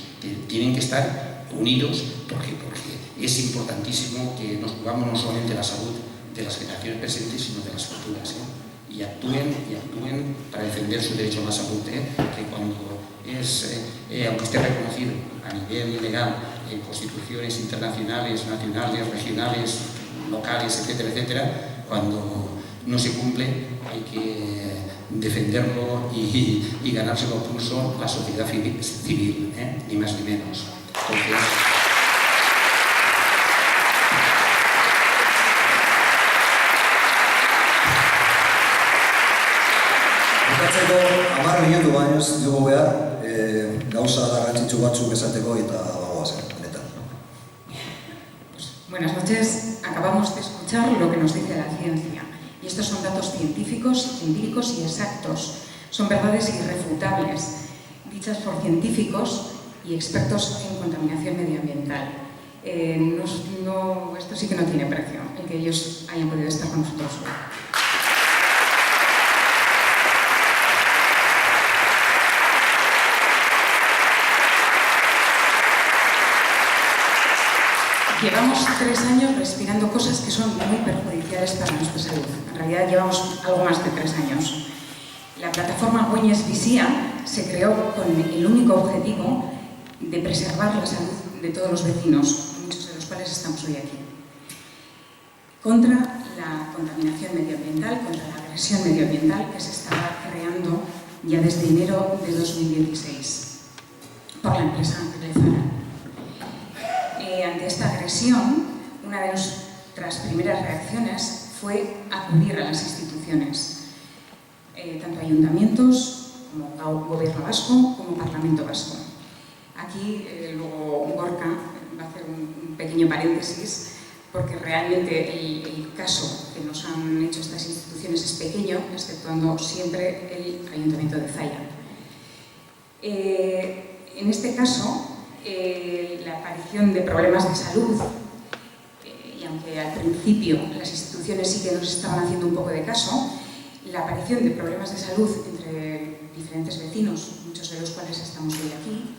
Tienen que estar unidos porque es importantísimo que nos jugamos no solamente la salud de las generaciones presentes, sino de las futuras. Y actúen para defender su derecho a la salud, que cuando aunque esté reconocido a nivel legal en constituciones internacionales, nacionales, regionales, locales, etcétera, etcétera, cuando no se cumple hay que defenderlo y ganárselo a pulso la sociedad civil, ni más ni menos. Entonces, Amar minutu baino ez dugu behar, gauza garrantzitsu batzuk esateko eta bagoazen, benetan. Buenas noches. Acabamos de escuchar lo que nos dice la ciencia. Y estos son datos científicos, empíricos y exactos. Son verdades irrefutables, dichas por científicos y expertos en contaminación medioambiental. Esto sí que no tiene precio, el que ellos hayan podido estar con nosotros hoy. Llevamos 3 años respirando cosas que son muy perjudiciales para nuestra salud. En realidad llevamos algo más de 3 años. La plataforma Güeñes Visía se creó con el único objetivo de preservar la salud de todos los vecinos, muchos de los cuales estamos hoy aquí. Contra la contaminación medioambiental, contra la agresión medioambiental que se estaba creando ya desde enero de 2016 por la empresa Zara. Ante esta agresión, una de nuestras primeras reacciones fue acudir a las instituciones, tanto ayuntamientos como Gobierno vasco como Parlamento vasco. Aquí luego Gorka va a hacer un pequeño paréntesis porque realmente el caso que nos han hecho estas instituciones es pequeño, exceptuando siempre el Ayuntamiento de Zalla. En este caso, la aparición de problemas de salud, y aunque al principio las instituciones sí que nos estaban haciendo un poco de caso, la aparición de problemas de salud entre diferentes vecinos, muchos de los cuales estamos hoy aquí,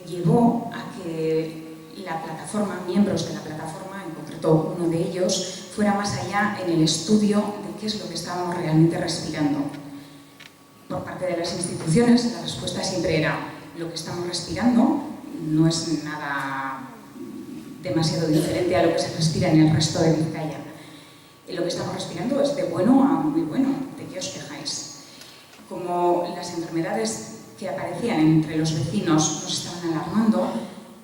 llevó a que la plataforma, miembros de la plataforma, en concreto uno de ellos, fuera más allá en el estudio de qué es lo que estábamos realmente respirando. Por parte de las instituciones, la respuesta siempre era: lo que estamos respirando no es nada demasiado diferente a lo que se respira en el resto de Vizcaya. Lo que estamos respirando es de bueno a muy bueno, ¿de qué os quejáis? Como las enfermedades que aparecían entre los vecinos nos estaban alarmando,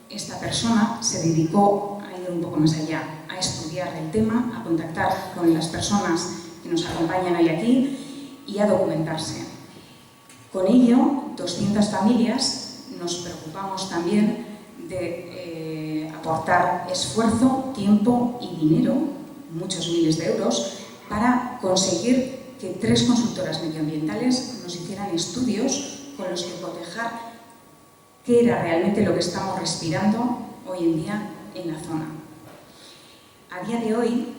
esta persona se dedicó a ir un poco más allá, a estudiar el tema, a contactar con las personas que nos acompañan hoy aquí y a documentarse. Con ello, 200 familias nos preocupamos también de aportar esfuerzo, tiempo y dinero, muchos miles de euros, para conseguir que 3 consultoras medioambientales nos hicieran estudios con los que cotejar qué era realmente lo que estamos respirando hoy en día en la zona. A día de hoy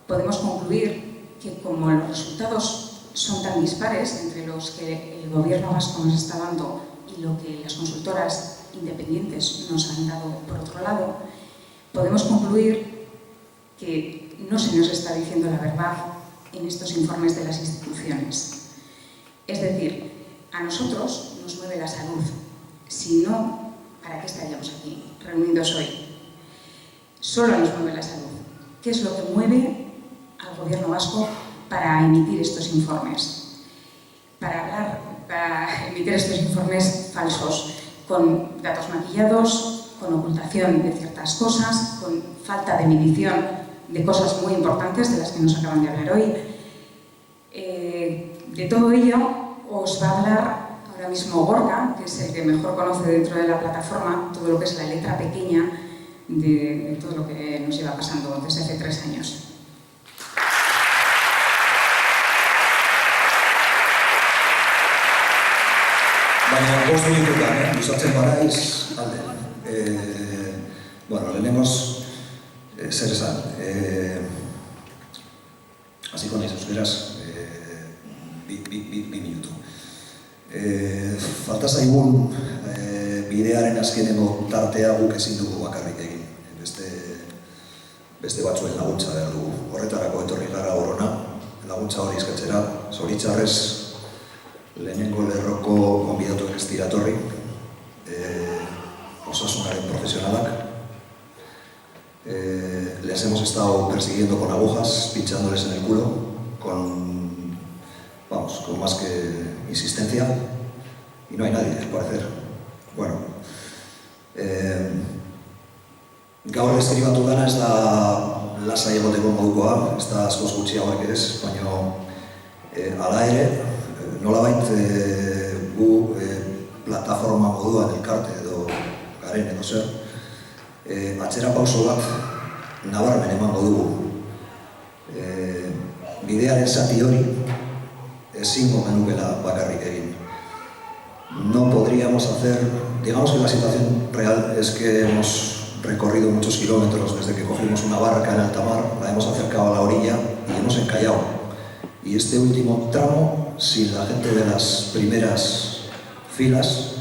podemos concluir que como los resultados son tan dispares entre los que el gobierno vasco nos está dando y lo que las consultoras independientes nos han dado por otro lado, podemos concluir que no se nos está diciendo la verdad en estos informes de las instituciones. Es decir, a nosotros nos mueve la salud. Si no, ¿para qué estaríamos aquí, reunidos hoy? Solo nos mueve la salud. ¿Qué es lo que mueve al gobierno vasco para emitir estos informes? Para emitir estos informes falsos, con datos maquillados, con ocultación de ciertas cosas, con falta de medición de cosas muy importantes de las que nos acaban de hablar hoy. De todo ello os va a hablar ahora mismo Gorka, que es el que mejor conoce dentro de la plataforma todo lo que es la letra pequeña de todo lo que nos lleva pasando desde hace 3 años. Baina, 5 minututan, luzatzen baraiz, alde. Bueno, lehenengoz, zer esan. Hasiko naiz euskeraz, 2 minutu. Falta zaigun bidearen azkenengo tartea guk ezin dugu bakarrik egin. Beste batzuen laguntza behar dugu. Horretarako etorri gara orona, laguntza hori eskatzera. Zoritxarrez, lehenengo lerroko gonbidatuak ez dira etorri, osasunaren profesionalak. Les hemos estado persiguiendo con agujas, pinchándoles en el culo, con más que insistencia, y no hay nadie, al parecer. Bueno, gaur deskribatu dana ez da lasai egoteko modukoa, ez da askoz gutxiagoak ere, baina hala ere, nolabait gu plataforma moduan elkarte edo garen edo zer, atzera pauso bat nabarmen emango dugu. Bidearen zati hori ezingo genukela bakarrik egin. No podríamos hacer, digamos que la situación real es que hemos recorrido muchos kilómetros desde que cogimos una barca en alta mar, la hemos acercado a la orilla y hemos encallado. Y este último tramo, sin la gente de las primeras filas,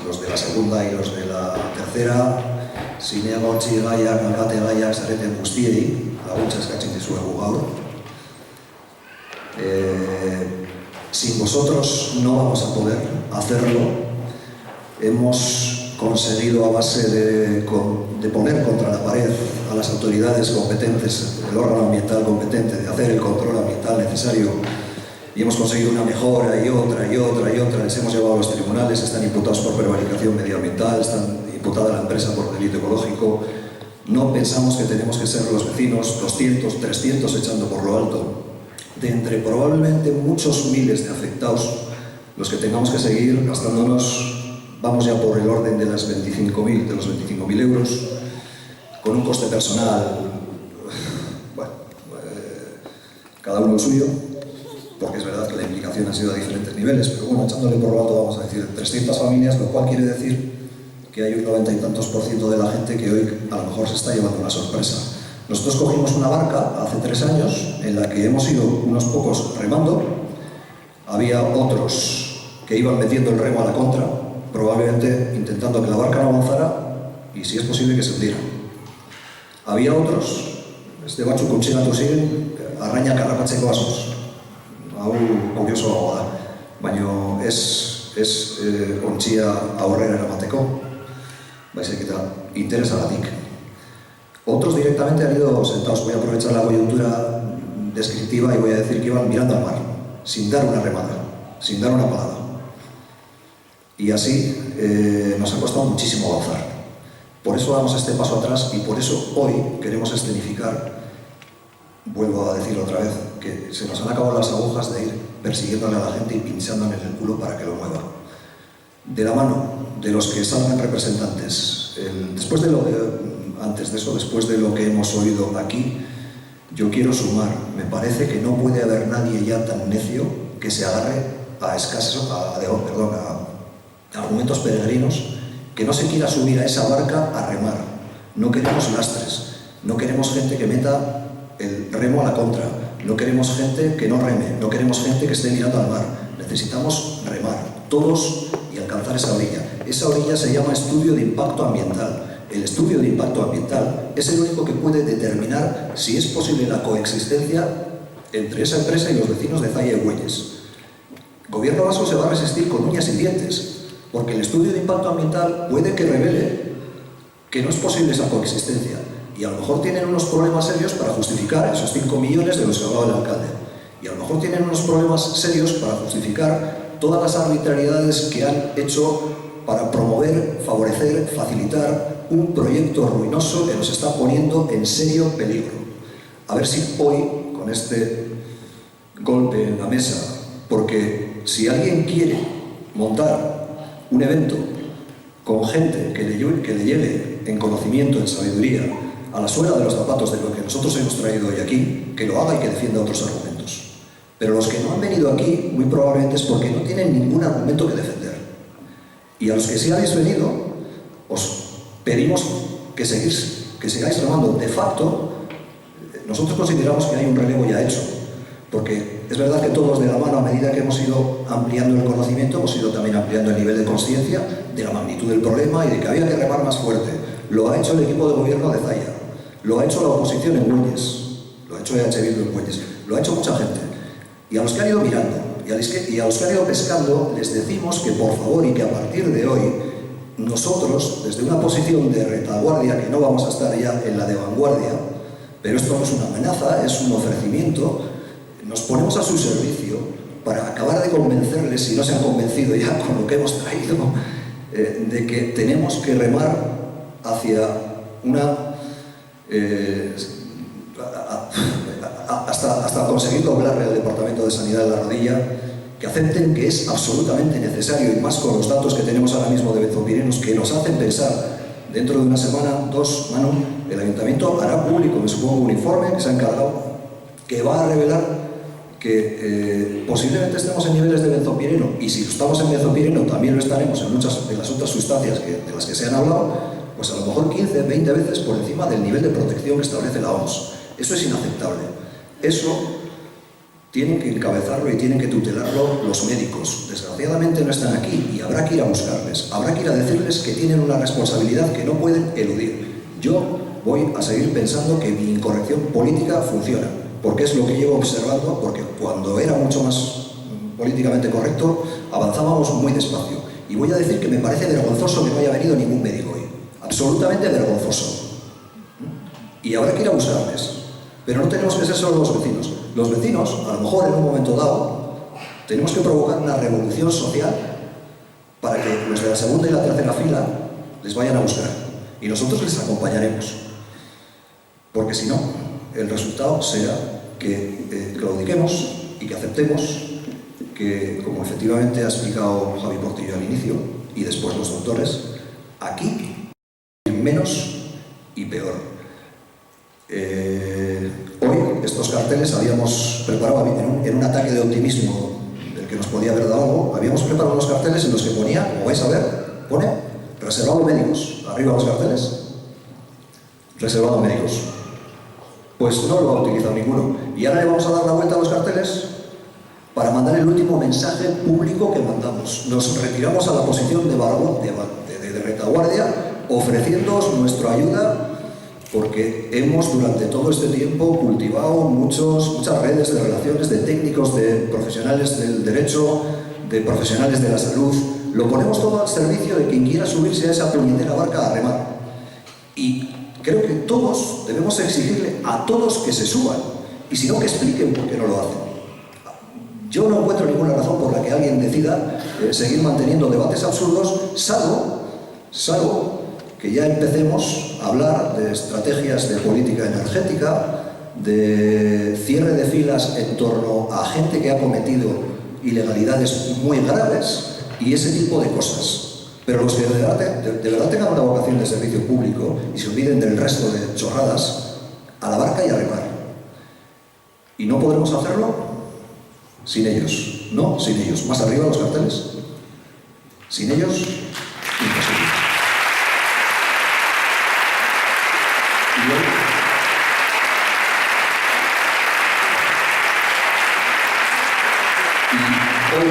los de la segunda y los de la tercera, zineagotzi gaiak, alkate gaiak, zareten guztiei, laguntza eskatzen dizuegu gaur. Sin vosotros no vamos a poder hacerlo. Hemos conseguido a base de poner contra la pared a las autoridades competentes, el órgano ambiental competente, de hacer el control ambiental necesario, y hemos conseguido una mejora y otra, les hemos llevado a los tribunales, están imputados por prevaricación medioambiental, están imputada la empresa por delito ecológico. No pensamos que tenemos que ser los vecinos 200, 300 echando por lo alto, de entre probablemente muchos miles de afectados, los que tengamos que seguir gastándonos, vamos ya por el orden de los 25.000 euros, con un coste personal, bueno, cada uno el suyo, porque es verdad que la implicación ha sido a diferentes niveles, pero bueno, echándole por lo alto vamos a decir 300 familias, lo cual quiere decir que hay un 90 y tantos % de la gente que hoy a lo mejor se está llevando una sorpresa. Nosotros cogimos una barca hace 3 años en la que hemos ido unos pocos remando, había otros que iban metiendo el remo a la contra, probablemente intentando que la barca no avanzara y si es posible que se hundiera. Había otros, este batzuk kontsigatu ziren, arrainak harrapatzeko asoz. Hau kuriosoagoa da, baina ez ontzia aurrera eramateko. interesagatik. Otros directamente han ido sentados. Voy a aprovechar la coyuntura descriptiva y voy a decir que iban mirando al mar, sin dar una remada, sin dar una palada. Y así nos ha costado muchísimo avanzar. Por eso damos este paso atrás y por eso hoy queremos escenificar, vuelvo a decirlo otra vez, que se nos han acabado las agujas de ir persiguiéndole a la gente y pinchándole en el culo para que lo mueva. De la mano de los que salgan representantes. Antes de eso, después de lo que hemos oído aquí, yo quiero sumar. Me parece que no puede haber nadie ya tan necio que se agarre a argumentos peregrinos, que no se quiera subir a esa barca a remar. No queremos lastres, no queremos gente que meta el remo a la contra, no queremos gente que no reme, no queremos gente que esté mirando al mar. Necesitamos remar, todos, y alcanzar esa orilla. Esa orilla se llama estudio de impacto ambiental. El estudio de impacto ambiental es el único que puede determinar si es posible la coexistencia entre esa empresa y los vecinos de Zalla y Güelles. El gobierno vasco se va a resistir con uñas y dientes, porque el estudio de impacto ambiental puede que revele que no es posible esa coexistencia, y a lo mejor tienen unos problemas serios para justificar esos 5 millones de los que hablaba el alcalde, y a lo mejor tienen unos problemas serios para justificar todas las arbitrariedades que han hecho para promover, favorecer, facilitar un proyecto ruinoso que nos está poniendo en serio peligro. A ver si hoy, con este golpe en la mesa, porque si alguien quiere montar un evento con gente que le lleve en conocimiento, en sabiduría, a la suela de los zapatos de lo que nosotros hemos traído hoy aquí, que lo haga y que defienda otros argumentos. Pero los que no han venido aquí, muy probablemente es porque no tienen ningún argumento que defender. Y a los que sí habéis venido, os pedimos que sigáis remando. De facto, nosotros consideramos que hay un relevo ya hecho, porque es verdad que todos de la mano, a medida que hemos ido ampliando el conocimiento, hemos ido también ampliando el nivel de conciencia de la magnitud del problema y de que había que remar más fuerte. Lo ha hecho el equipo de gobierno de Zalla, lo ha hecho la oposición en Güelles, lo ha hecho EH Bildu en Güelles, lo ha hecho mucha gente. Y a los que han ido mirando y a los que han ido pescando, les decimos que por favor y que a partir de hoy, nosotros, desde una posición de retaguardia, que no vamos a estar ya en la de vanguardia, pero esto no es una amenaza, es un ofrecimiento, nos ponemos a su servicio para acabar de convencerles, si no se han convencido ya con lo que hemos traído, de que tenemos que remar hacia una... hasta conseguir doblarle al Departamento de Sanidad de la rodilla, que acepten que es absolutamente necesario, y más con los datos que tenemos ahora mismo de benzopirinos, que nos hacen pensar, dentro de una semana, 2, Manu, el Ayuntamiento hará público, me supongo, un informe que se ha encargado, que va a revelar que posiblemente estemos en niveles de benzopireno, y si estamos en benzopireno también lo estaremos en muchas de las otras sustancias de las que se han hablado, pues a lo mejor 15, 20 veces por encima del nivel de protección que establece la OMS. Eso es inaceptable. Eso tienen que encabezarlo y tienen que tutelarlo los médicos. Desgraciadamente no están aquí y habrá que ir a buscarles, habrá que ir a decirles que tienen una responsabilidad que no pueden eludir. Yo voy a seguir pensando que mi incorrección política funciona, porque es lo que llevo observando, porque cuando era mucho más políticamente correcto, avanzábamos muy despacio. Y voy a decir que me parece vergonzoso que no haya venido ningún médico hoy. Absolutamente vergonzoso. Y habrá que ir a buscarles. Pero no tenemos que ser solo los vecinos. Los vecinos, a lo mejor en un momento dado, tenemos que provocar una revolución social para que los de la segunda y la tercera fila les vayan a buscar. Y nosotros les acompañaremos. Porque si no, el resultado será que claudiquemos y que aceptemos que, como efectivamente ha explicado Javi Portillo al inicio, y después los doctores, aquí menos y peor. Hoy estos carteles habíamos preparado, en un ataque de optimismo del que nos podía haber dado algo, habíamos preparado unos carteles en los que ponía, como vais a ver, pone reservado médicos, arriba los carteles, reservado médicos. Pues no lo ha utilizado ninguno. Y ahora le vamos a dar la vuelta a los carteles para mandar el último mensaje público que mandamos. Nos retiramos a la posición de retaguardia, ofreciéndoos nuestra ayuda, porque hemos durante todo este tiempo cultivado muchas redes de relaciones de técnicos, de profesionales del derecho, de profesionales de la salud, lo ponemos todo al servicio de quien quiera subirse a esa puñetera barca a remar. Y creo que todos debemos exigirle a todos que se suban, y si no, que expliquen por qué no lo hacen. Yo no encuentro ninguna razón por la que alguien decida seguir manteniendo debates absurdos, salvo que ya empecemos a hablar de estrategias de política energética, de cierre de filas en torno a gente que ha cometido ilegalidades muy graves y ese tipo de cosas. Pero los que de verdad tengan una vocación de servicio público y se olviden del resto de chorradas, a la barca y a remar. ¿Y no podremos hacerlo? Sin ellos. No, sin ellos. Más arriba los carteles. Sin ellos, imposible. Hoy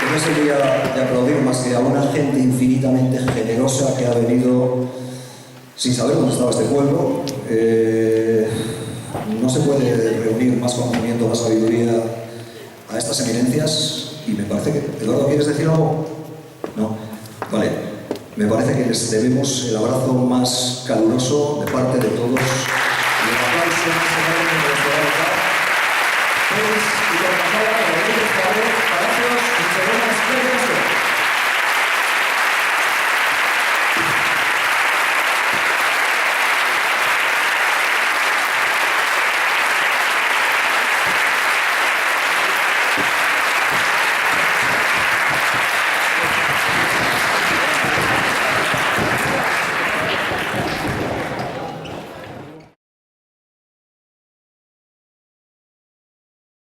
no es el día de aplaudir más que a una gente infinitamente generosa que ha venido sin saber dónde estaba este pueblo. No se puede reunir más conocimiento, más sabiduría a estas eminencias y me parece que... Eduardo, ¿quieres decir algo? No. Vale. Me parece que les debemos el abrazo más caluroso de parte de todos y el aplauso más enorme de los